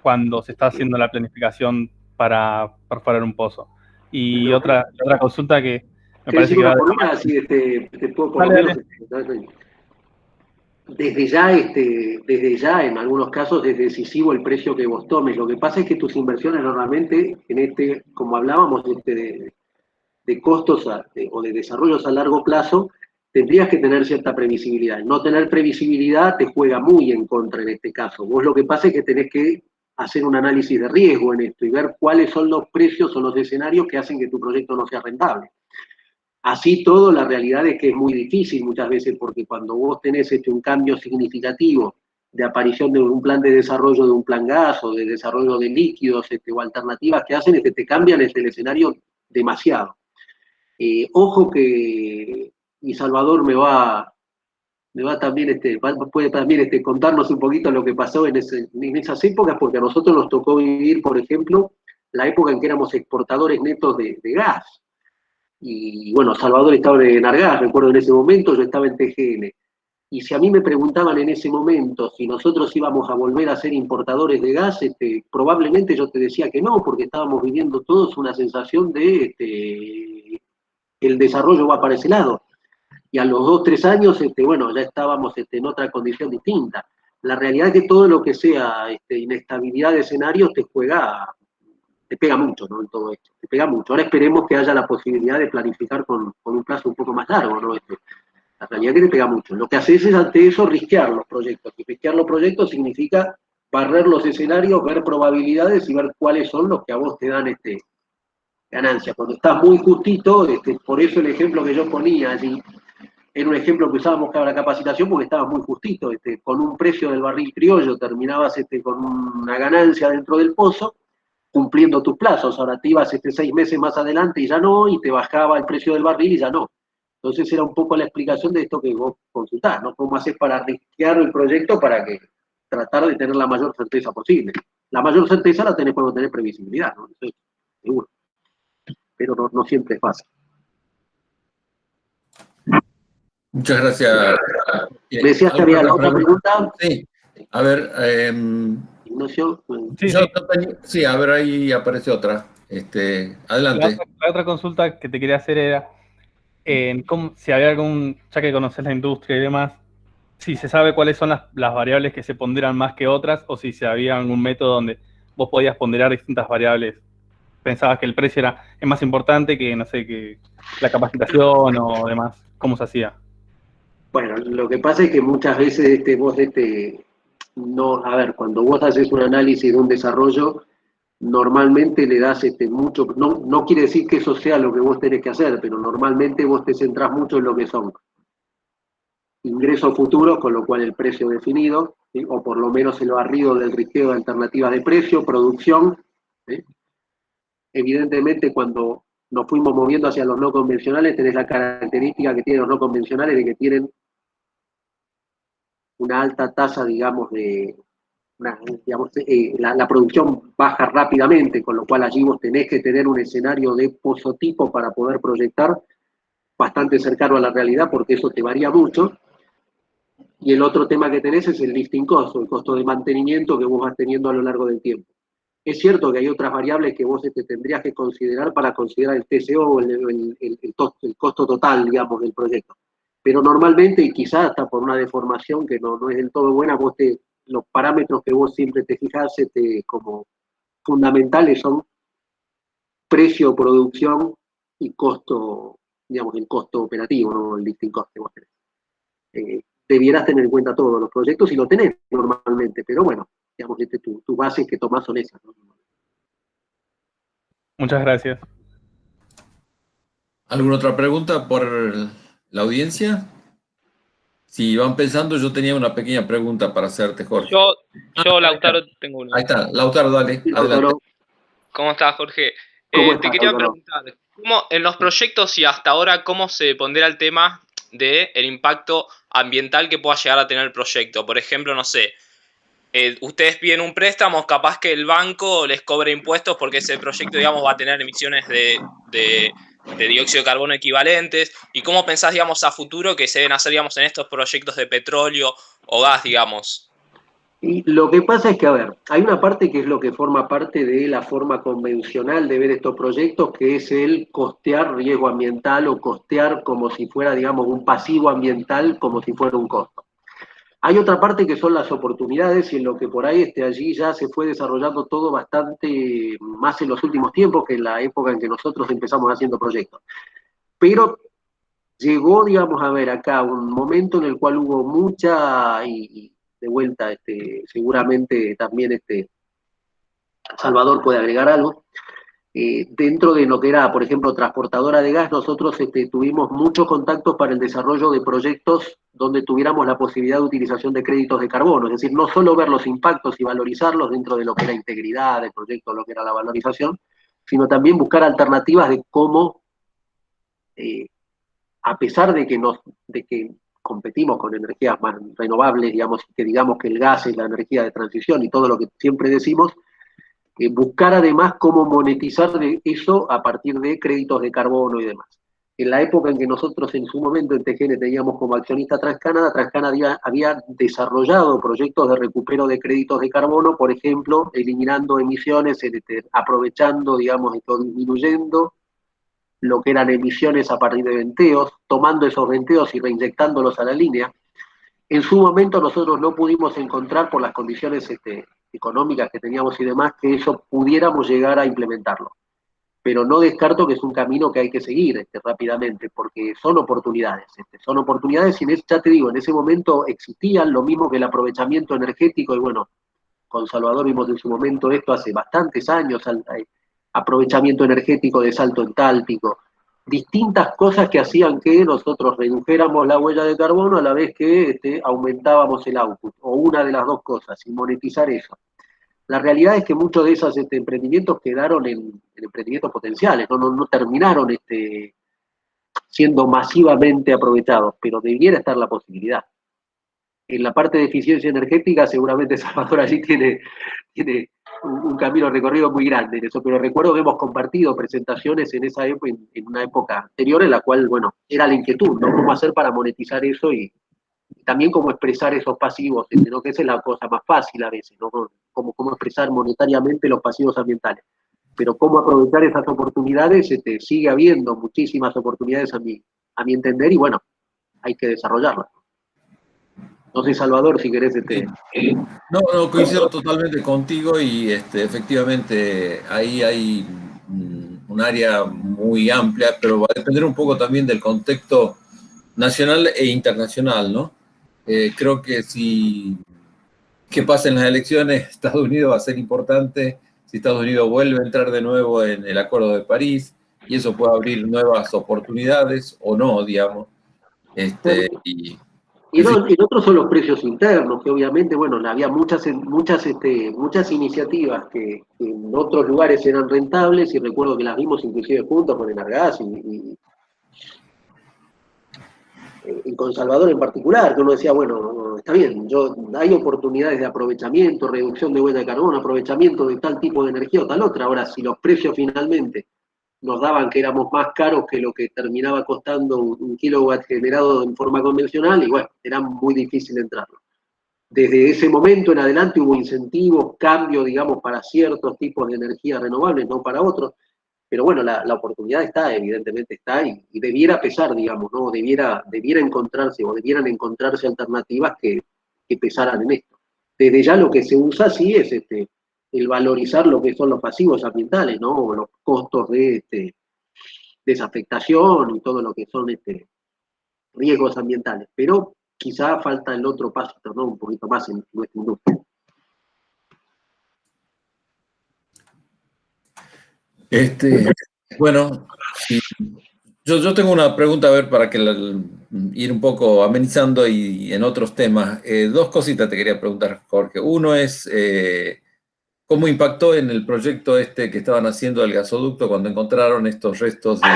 cuando se está haciendo la planificación para perforar un pozo? Y otra consulta que me parece que va te puedo por lo menos... Desde ya, en algunos casos, es decisivo el precio que vos tomes. Lo que pasa es que tus inversiones normalmente, como hablábamos, de costos o de desarrollos a largo plazo, tendrías que tener cierta previsibilidad. No tener previsibilidad te juega muy en contra en este caso. Vos lo que pasa es que tenés que hacer un análisis de riesgo en esto y ver cuáles son los precios o los escenarios que hacen que tu proyecto no sea rentable. Así todo, la realidad es que es muy difícil muchas veces, porque cuando vos tenés un cambio significativo de aparición de un plan de desarrollo de un plan gas o de desarrollo de líquidos o alternativas que hacen te cambian el escenario demasiado. Ojo que, y Salvador me va también, puede también contarnos un poquito lo que pasó en esas épocas, porque a nosotros nos tocó vivir, por ejemplo, la época en que éramos exportadores netos de gas. Y bueno, Salvador estaba en Argas, recuerdo en ese momento, yo estaba en TGN. Y si a mí me preguntaban en ese momento si nosotros íbamos a volver a ser importadores de gas, probablemente yo te decía que no, porque estábamos viviendo todos una sensación de el desarrollo va para ese lado. Y a los 2 o 3 años, bueno, ya estábamos en otra condición distinta. La realidad es que todo lo que sea inestabilidad de escenarios te pega mucho, ¿no? En todo esto, te pega mucho. Ahora esperemos que haya la posibilidad de planificar con un plazo un poco más largo, ¿no? La realidad es que te pega mucho. Lo que haces es ante eso risquear los proyectos. Y risquear los proyectos significa barrer los escenarios, ver probabilidades y ver cuáles son los que a vos te dan ganancia. Cuando estás muy justito, por eso el ejemplo que yo ponía allí, era un ejemplo que usábamos para la capacitación porque estabas muy justito. Con un precio del barril criollo terminabas con una ganancia dentro del pozo, cumpliendo tus plazos. Ahora te ibas 6 meses más adelante y ya no, y te bajaba el precio del barril y ya no. Entonces era un poco la explicación de esto que vos consultás, ¿no? ¿Cómo haces para risquear el proyecto para tratar de tener la mayor certeza posible? La mayor certeza la tenés cuando tenés previsibilidad, ¿no? Eso es seguro. Pero no siempre es fácil. Muchas gracias. ¿Me decías que había otra pregunta? Sí. A ver, sí, a ver, ahí aparece otra. Adelante. La otra consulta que te quería hacer era si había ya que conoces la industria y demás, si se sabe cuáles son las variables que se ponderan más que otras, o si había algún método donde vos podías ponderar distintas variables. Pensabas que el precio es más importante que, no sé, que la capacitación o demás. ¿Cómo se hacía? Bueno, lo que pasa es que muchas veces vos no, a ver, cuando vos haces un análisis de un desarrollo, normalmente le das mucho, no quiere decir que eso sea lo que vos tenés que hacer, pero normalmente vos te centrás mucho en lo que son ingresos futuros, con lo cual el precio definido, ¿sí? O por lo menos el barrido del risqueo de alternativas de precio, producción, ¿sí? Evidentemente cuando nos fuimos moviendo hacia los no convencionales, tenés la característica que tienen los no convencionales de que tienen una alta tasa, digamos, la producción baja rápidamente, con lo cual allí vos tenés que tener un escenario de pozotipo para poder proyectar, bastante cercano a la realidad porque eso te varía mucho. Y el otro tema que tenés es el lifting cost, el costo de mantenimiento que vos vas teniendo a lo largo del tiempo. Es cierto que hay otras variables que vos tendrías que considerar para considerar el TCO, el costo total, digamos, del proyecto. Pero normalmente, y quizás hasta por una deformación que no es del todo buena, los parámetros que vos siempre te fijás como fundamentales son precio, producción y costo, digamos, el costo operativo, ¿no? El lifting cost que vos tenés. Debieras tener en cuenta todos los proyectos y lo tenés normalmente, pero bueno, digamos, tus bases que tomás son esas, ¿no? Muchas gracias. ¿Alguna otra pregunta por la audiencia? Si van pensando, yo tenía una pequeña pregunta para hacerte, Jorge. Yo Lautaro, tengo una. Ahí está, Lautaro, dale, Sí, adelante. Lautaro. ¿Cómo estás, Jorge? ¿Cómo Te estás, quería Lautaro? preguntar, en los proyectos y hasta ahora, ¿cómo se pondera el tema del impacto ambiental que pueda llegar a tener el proyecto? Por ejemplo, no sé, ustedes piden un préstamo, capaz que el banco les cobre impuestos porque ese proyecto, digamos, va a tener emisiones de dióxido de carbono equivalentes. ¿Y cómo pensás, digamos, a futuro que se deben hacer, digamos, en estos proyectos de petróleo o gas, digamos? Y lo que pasa es que, a ver, hay una parte que es lo que forma parte de la forma convencional de ver estos proyectos, que es el costear riesgo ambiental o costear como si fuera, digamos, un pasivo ambiental, como si fuera un costo. Hay otra parte que son las oportunidades y en lo que por ahí allí ya se fue desarrollando todo bastante más en los últimos tiempos que en la época en que nosotros empezamos haciendo proyectos. Pero llegó, digamos, a ver acá un momento en el cual hubo mucha, y de vuelta, seguramente también Salvador puede agregar algo. Dentro de lo que era, por ejemplo, transportadora de gas, nosotros tuvimos muchos contactos para el desarrollo de proyectos donde tuviéramos la posibilidad de utilización de créditos de carbono, es decir, no solo ver los impactos y valorizarlos dentro de lo que era integridad del proyecto, lo que era la valorización, sino también buscar alternativas de cómo, a pesar de que competimos con energías más renovables, digamos que el gas es la energía de transición y todo lo que siempre decimos, buscar además cómo monetizar de eso a partir de créditos de carbono y demás. En la época en que nosotros en su momento en TGN teníamos como accionista TransCanada había desarrollado proyectos de recupero de créditos de carbono, por ejemplo, eliminando emisiones, aprovechando, digamos, o disminuyendo lo que eran emisiones a partir de venteos, tomando esos venteos y reinyectándolos a la línea. En su momento nosotros no pudimos encontrar, por las condiciones económicas que teníamos y demás, que eso pudiéramos llegar a implementarlo. Pero no descarto que es un camino que hay que seguir rápidamente, porque son oportunidades. Son oportunidades y ya te digo, en ese momento existían lo mismo que el aprovechamiento energético, y bueno, con Salvador vimos en su momento esto hace bastantes años, aprovechamiento energético de salto entálpico, distintas cosas que hacían que nosotros redujéramos la huella de carbono a la vez que aumentábamos el output, o una de las dos cosas, y monetizar eso. La realidad es que muchos de esos emprendimientos quedaron en emprendimientos potenciales, no terminaron siendo masivamente aprovechados, pero debiera estar la posibilidad. En la parte de eficiencia energética seguramente Salvador allí tiene un camino recorrido muy grande en eso, pero recuerdo que hemos compartido presentaciones en esa época, en una época anterior, en la cual, bueno, era la inquietud, ¿no? Cómo hacer para monetizar eso y también cómo expresar esos pasivos, ¿no? Que esa es la cosa más fácil a veces, ¿no? Cómo expresar monetariamente los pasivos ambientales. Pero cómo aprovechar esas oportunidades, sigue habiendo muchísimas oportunidades a mi entender, y bueno, hay que desarrollarlas. No sé, Salvador, si querés. No, coincido totalmente contigo y efectivamente ahí hay un área muy amplia, pero va a depender un poco también del contexto nacional e internacional, ¿no? Creo que qué pasa en las elecciones, Estados Unidos va a ser importante, si Estados Unidos vuelve a entrar de nuevo en el Acuerdo de París, y eso puede abrir nuevas oportunidades o no, digamos. Y el otro son los precios internos, que obviamente, bueno, había muchas iniciativas que en otros lugares eran rentables, y recuerdo que las vimos inclusive juntos con Enargas y con Salvador en particular, que uno decía, bueno, está bien, hay oportunidades de aprovechamiento, reducción de huella de carbono, aprovechamiento de tal tipo de energía o tal otra. Ahora, si los precios finalmente nos daban que éramos más caros que lo que terminaba costando un kilowatt generado en forma convencional, y bueno, era muy difícil entrarlo. Desde ese momento en adelante hubo incentivos, cambios, digamos, para ciertos tipos de energía renovables, no para otros, pero bueno, la oportunidad está, evidentemente está, y debiera pesar, digamos, ¿no? Debiera encontrarse, o debieran encontrarse alternativas que pesaran en esto. Desde ya lo que se usa sí es el valorizar lo que son los pasivos ambientales, ¿no? O los costos de desafectación y todo lo que son riesgos ambientales. Pero quizá falta el otro paso, ¿no? Un poquito más en nuestra industria. Bueno, sí. Yo tengo una pregunta, a ver, para que ir un poco amenizando y en otros temas. Dos cositas te quería preguntar, Jorge. Uno es, ¿cómo impactó en el proyecto que estaban haciendo del gasoducto cuando encontraron estos restos de...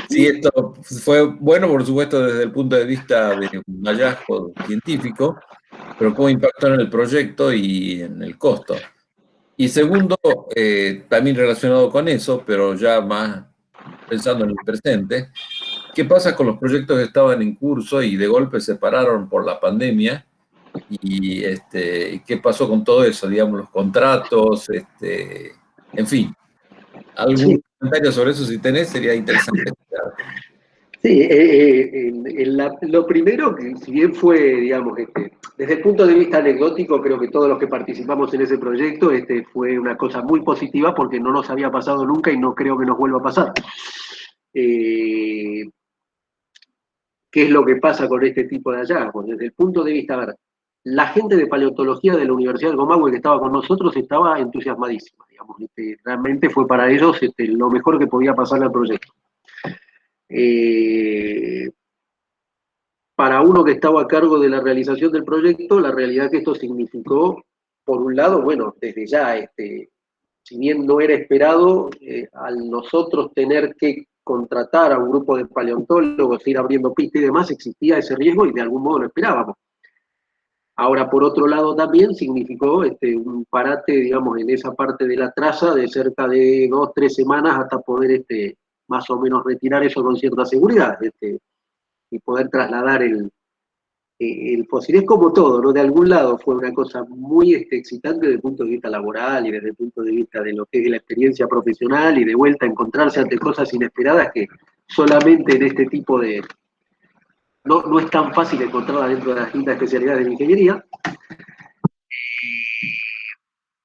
Sí, esto fue bueno, por supuesto, desde el punto de vista de un hallazgo científico, pero ¿cómo impactó en el proyecto y en el costo? Y segundo, también relacionado con eso, pero ya más pensando en el presente, ¿qué pasa con los proyectos que estaban en curso y de golpe se pararon por la pandemia? ¿Y qué pasó con todo eso? Digamos, los contratos, en fin. ¿Algún Sí. comentario sobre eso, si tenés, sería interesante? Sí, lo primero, que si bien fue, digamos, desde el punto de vista anecdótico, creo que todos los que participamos en ese proyecto, fue una cosa muy positiva porque no nos había pasado nunca y no creo que nos vuelva a pasar. ¿Qué es lo que pasa con este tipo de hallazgos? Desde el punto de vista, a ver, la gente de paleontología de la Universidad del Comahue que estaba con nosotros estaba entusiasmadísima, digamos, realmente fue para ellos lo mejor que podía pasarle al proyecto. Para uno que estaba a cargo de la realización del proyecto, la realidad que esto significó, por un lado, bueno, desde ya, si bien no era esperado, al nosotros tener que contratar a un grupo de paleontólogos, ir abriendo pistas y demás, existía ese riesgo y de algún modo lo esperábamos. Ahora, por otro lado, también significó un parate, digamos, en esa parte de la traza de cerca de 2 o 3 semanas hasta poder más o menos retirar eso con cierta seguridad. Y poder trasladar el fósil. Es como todo, ¿no? De algún lado fue una cosa muy excitante desde el punto de vista laboral y desde el punto de vista de lo que es la experiencia profesional y de vuelta a encontrarse ante cosas inesperadas que solamente en este tipo de... No es tan fácil encontrarla dentro de las distintas especialidades de la ingeniería.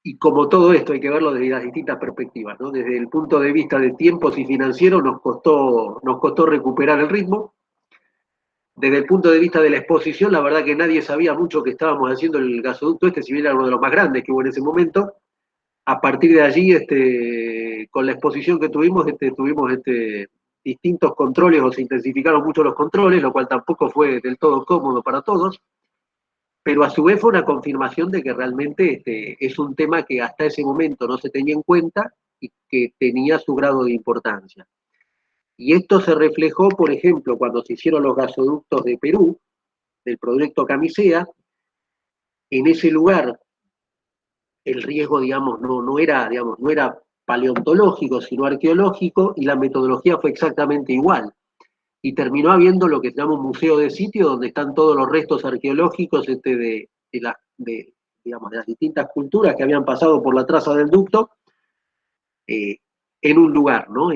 Y como todo esto hay que verlo desde las distintas perspectivas, ¿no? Desde el punto de vista de tiempos y financieros nos costó recuperar el ritmo. Desde el punto de vista de la exposición, la verdad que nadie sabía mucho que estábamos haciendo el gasoducto si bien era uno de los más grandes que hubo en ese momento. A partir de allí, con la exposición que tuvimos, tuvimos distintos controles, o se intensificaron mucho los controles, lo cual tampoco fue del todo cómodo para todos, pero a su vez fue una confirmación de que realmente es un tema que hasta ese momento no se tenía en cuenta y que tenía su grado de importancia. Y esto se reflejó, por ejemplo, cuando se hicieron los gasoductos de Perú, del proyecto Camisea. En ese lugar el riesgo, digamos, no era paleontológico, sino arqueológico, y la metodología fue exactamente igual. Y terminó habiendo lo que se llama un museo de sitio, donde están todos los restos arqueológicos de las distintas culturas que habían pasado por la traza del ducto, en un lugar, ¿no?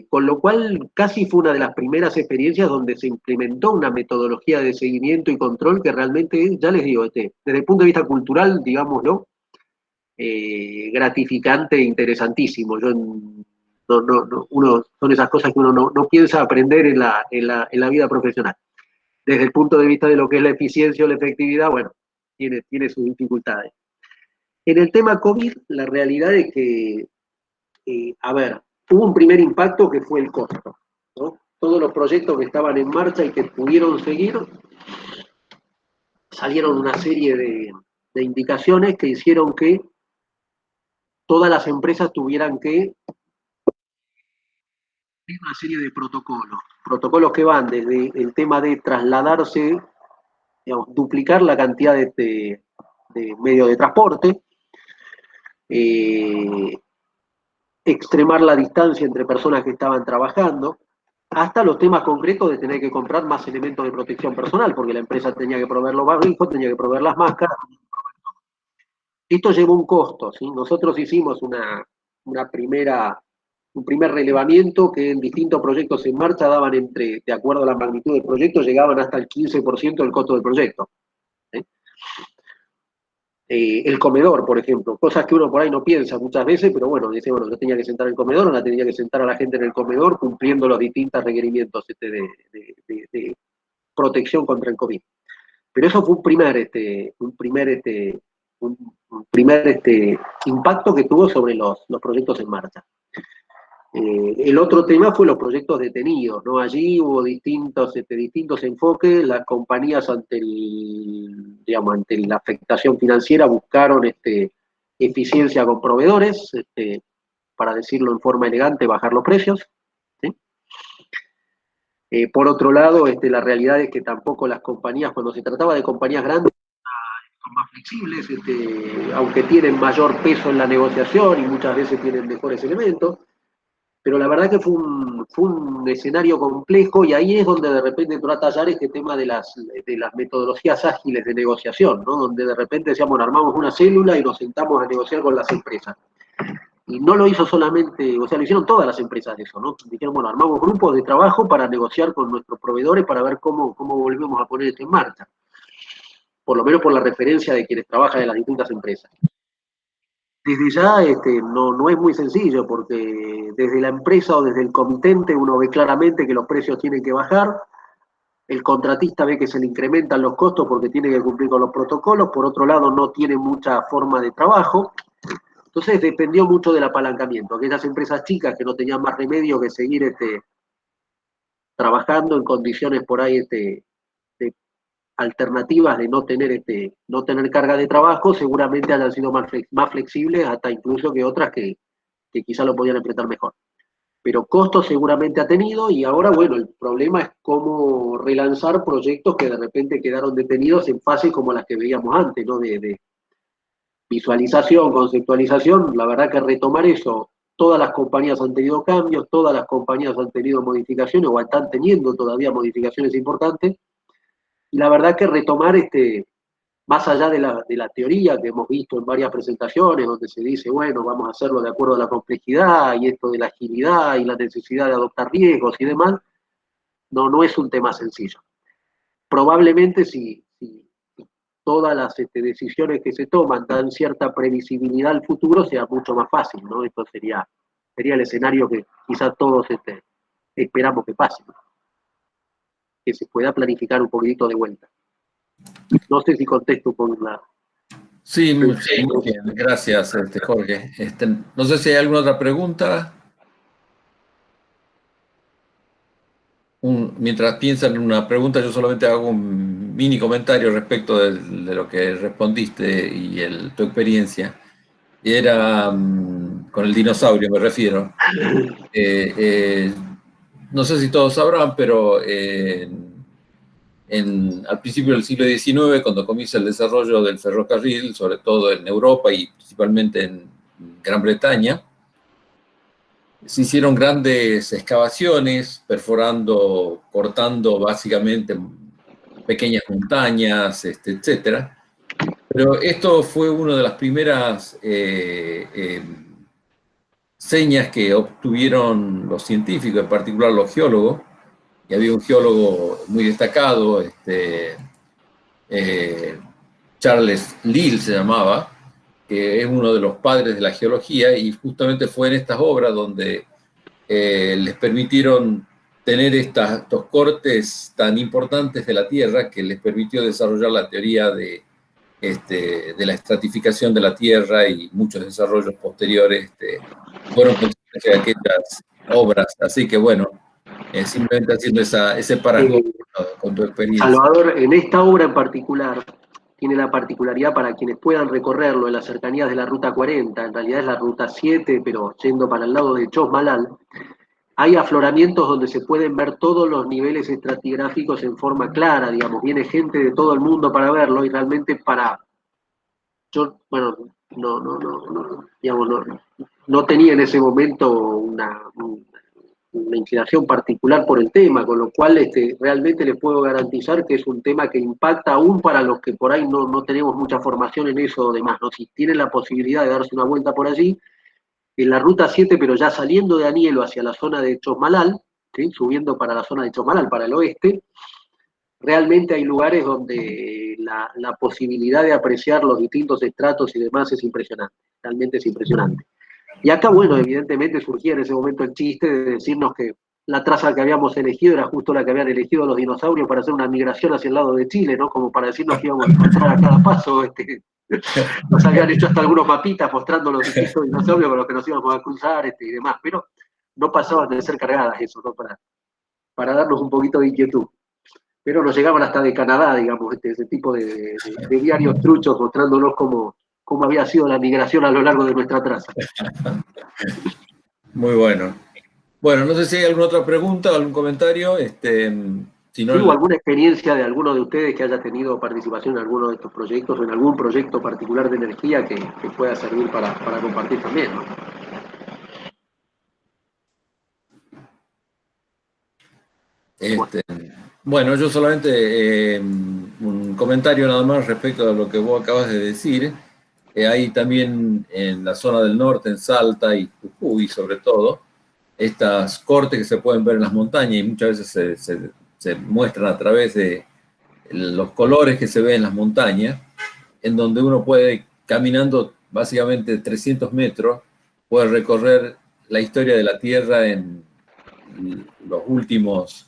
Con lo cual casi fue una de las primeras experiencias donde se implementó una metodología de seguimiento y control que realmente, ya les digo, desde el punto de vista cultural, digámoslo, gratificante e interesantísimo. Son esas cosas que uno no piensa aprender en la vida profesional. Desde el punto de vista de lo que es la eficiencia o la efectividad, bueno, tiene sus dificultades. En el tema COVID, la realidad es que hubo un primer impacto que fue el costo, ¿no? Todos los proyectos que estaban en marcha y que pudieron seguir, salieron una serie de indicaciones que hicieron que todas las empresas tuvieran que tener una serie de protocolos que van desde el tema de trasladarse, digamos, duplicar la cantidad de medios de transporte, extremar la distancia entre personas que estaban trabajando, hasta los temas concretos de tener que comprar más elementos de protección personal, porque la empresa tenía que proveer los barbijos, tenía que proveer las máscaras. Esto llevó un costo, ¿sí? Nosotros hicimos un primer relevamiento que en distintos proyectos en marcha daban de acuerdo a la magnitud del proyecto, llegaban hasta el 15% del costo del proyecto. ¿Sí? El comedor, por ejemplo, cosas que uno por ahí no piensa muchas veces, pero bueno, dice, bueno, yo tenía que sentar en el comedor, o la tenía que sentar a la gente en el comedor cumpliendo los distintos requerimientos de protección contra el COVID. Pero eso fue un primer impacto que tuvo sobre los proyectos en marcha. El otro tema fue los proyectos detenidos, ¿no? Allí hubo distintos enfoques, las compañías ante la afectación financiera buscaron eficiencia con proveedores, para decirlo en forma elegante, bajar los precios, ¿sí? Por otro lado, la realidad es que tampoco las compañías, cuando se trataba de compañías grandes, son más flexibles, aunque tienen mayor peso en la negociación y muchas veces tienen mejores elementos, pero la verdad que fue un escenario complejo y ahí es donde de repente entró a tallar este tema de las metodologías ágiles de negociación, ¿no? Donde de repente decíamos, bueno, armamos una célula y nos sentamos a negociar con las empresas. Y no lo hizo solamente, o sea, lo hicieron todas las empresas eso, ¿no? Dijeron, bueno, armamos grupos de trabajo para negociar con nuestros proveedores para ver cómo volvemos a poner esto en marcha. Por lo menos por la referencia de quienes trabajan en las distintas empresas. Desde ya no es muy sencillo, porque desde la empresa o desde el comitente uno ve claramente que los precios tienen que bajar, el contratista ve que se le incrementan los costos porque tiene que cumplir con los protocolos, por otro lado no tiene mucha forma de trabajo, entonces dependió mucho del apalancamiento. Aquellas empresas chicas que no tenían más remedio que seguir trabajando en condiciones por ahí de alternativas de no tener carga de trabajo, seguramente hayan sido más flexibles, hasta incluso que otras que quizá lo podían enfrentar mejor. Pero costos seguramente ha tenido, y ahora, bueno, el problema es cómo relanzar proyectos que de repente quedaron detenidos en fases como las que veíamos antes, ¿no? De visualización, conceptualización. La verdad que retomar eso, todas las compañías han tenido cambios, todas las compañías han tenido modificaciones o están teniendo todavía modificaciones importantes. Y la verdad que retomar, más allá de la teoría que hemos visto en varias presentaciones, donde se dice, bueno, vamos a hacerlo de acuerdo a la complejidad, y esto de la agilidad, y la necesidad de adoptar riesgos y demás, no es un tema sencillo. Probablemente si todas las decisiones que se toman dan cierta previsibilidad al futuro, sea mucho más fácil, ¿no? Esto sería el escenario que quizás todos esperamos que pase, ¿no? Que se pueda planificar un poquitito de vuelta. No sé si contesto con la... Sí, muy bien, gracias, Jorge. No sé si hay alguna otra pregunta. Mientras piensan en una pregunta, yo solamente hago un mini comentario respecto de lo que respondiste y tu experiencia. Era con el dinosaurio, me refiero. No sé si todos sabrán, pero al principio del siglo XIX, cuando comienza el desarrollo del ferrocarril, sobre todo en Europa y principalmente en Gran Bretaña, se hicieron grandes excavaciones, perforando, cortando básicamente pequeñas montañas, etcétera. Pero esto fue una de las primeras señas que obtuvieron los científicos, en particular los geólogos, y había un geólogo muy destacado, Charles Lyell se llamaba, que es uno de los padres de la geología, y justamente fue en estas obras donde les permitieron tener estos cortes tan importantes de la Tierra que les permitió desarrollar la teoría de la estratificación de la Tierra, y muchos desarrollos posteriores fueron consecuencia de aquellas obras. Así que bueno, simplemente haciendo ese parangón con tu experiencia. Salvador, en esta obra en particular, tiene la particularidad, para quienes puedan recorrerlo en las cercanías de la Ruta 40, en realidad es la Ruta 7, pero yendo para el lado de Chosmalal, hay afloramientos donde se pueden ver todos los niveles estratigráficos en forma clara, digamos, viene gente de todo el mundo para verlo, y realmente digamos, no tenía en ese momento una inclinación particular por el tema, con lo cual realmente les puedo garantizar que es un tema que impacta aún para los que por ahí no tenemos mucha formación en eso o demás, ¿no? Si tienen la posibilidad de darse una vuelta por allí, en la ruta 7, pero ya saliendo de Anielo hacia la zona de Chosmalal, ¿sí? Subiendo para la zona de Chosmalal, para el oeste, realmente hay lugares donde la posibilidad de apreciar los distintos estratos y demás es impresionante, realmente es impresionante. Y acá, bueno, evidentemente surgía en ese momento el chiste de decirnos que la traza que habíamos elegido era justo la que habían elegido los dinosaurios para hacer una migración hacia el lado de Chile, ¿no? Como para decirnos que íbamos a encontrar a cada paso. Nos habían hecho hasta algunos mapitas mostrando los distintos dinosaurios con los que nos íbamos a cruzar y demás, pero no pasaban de ser cargadas eso, ¿no? Para darnos un poquito de inquietud. Pero nos llegaban hasta de Canadá, digamos, ese tipo de diarios truchos mostrándonos cómo había sido la migración a lo largo de nuestra traza. Muy bueno. Bueno, no sé si hay alguna otra pregunta o algún comentario. Si no, ¿Hubo alguna experiencia de alguno de ustedes que haya tenido participación en alguno de estos proyectos o en algún proyecto particular de energía que pueda servir para compartir también, ¿no? Bueno, yo solamente un comentario nada más respecto a lo que vos acabas de decir. Hay también en la zona del norte, en Salta y Jujuy sobre todo, estas cortes que se pueden ver en las montañas y muchas veces se muestran a través de los colores que se ven en las montañas, en donde uno puede, caminando básicamente 300 metros, puede recorrer la historia de la Tierra en los últimos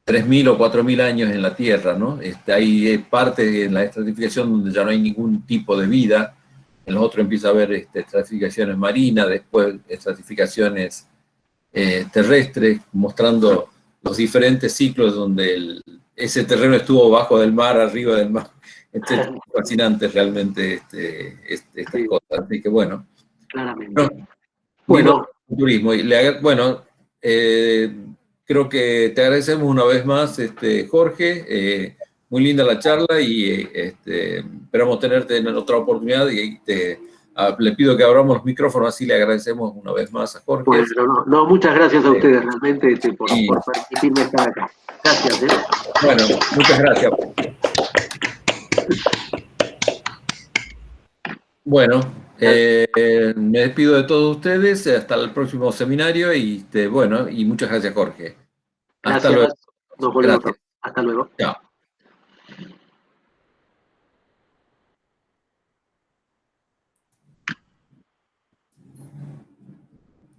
3.000 o 4.000 años en la Tierra, ¿no? Hay partes en la estratificación donde ya no hay ningún tipo de vida, en los otros empieza a haber estratificaciones marinas, después estratificaciones terrestres, mostrando los diferentes ciclos donde ese terreno estuvo bajo del mar, arriba del mar. Es fascinante realmente estas cosas. Así que bueno. Claramente. Bueno, turismo. Bueno, creo que te agradecemos una vez más, Jorge. Muy linda la charla y esperamos tenerte en otra oportunidad y le pido que abramos los micrófonos, así le agradecemos una vez más a Jorge. Bueno, no, muchas gracias a ustedes realmente por permitirme estar acá. Gracias. Bueno, muchas gracias. Bueno, me despido de todos ustedes, hasta el próximo seminario y bueno, y muchas gracias, Jorge. Hasta luego. Nos volvemos. Hasta luego. Chao.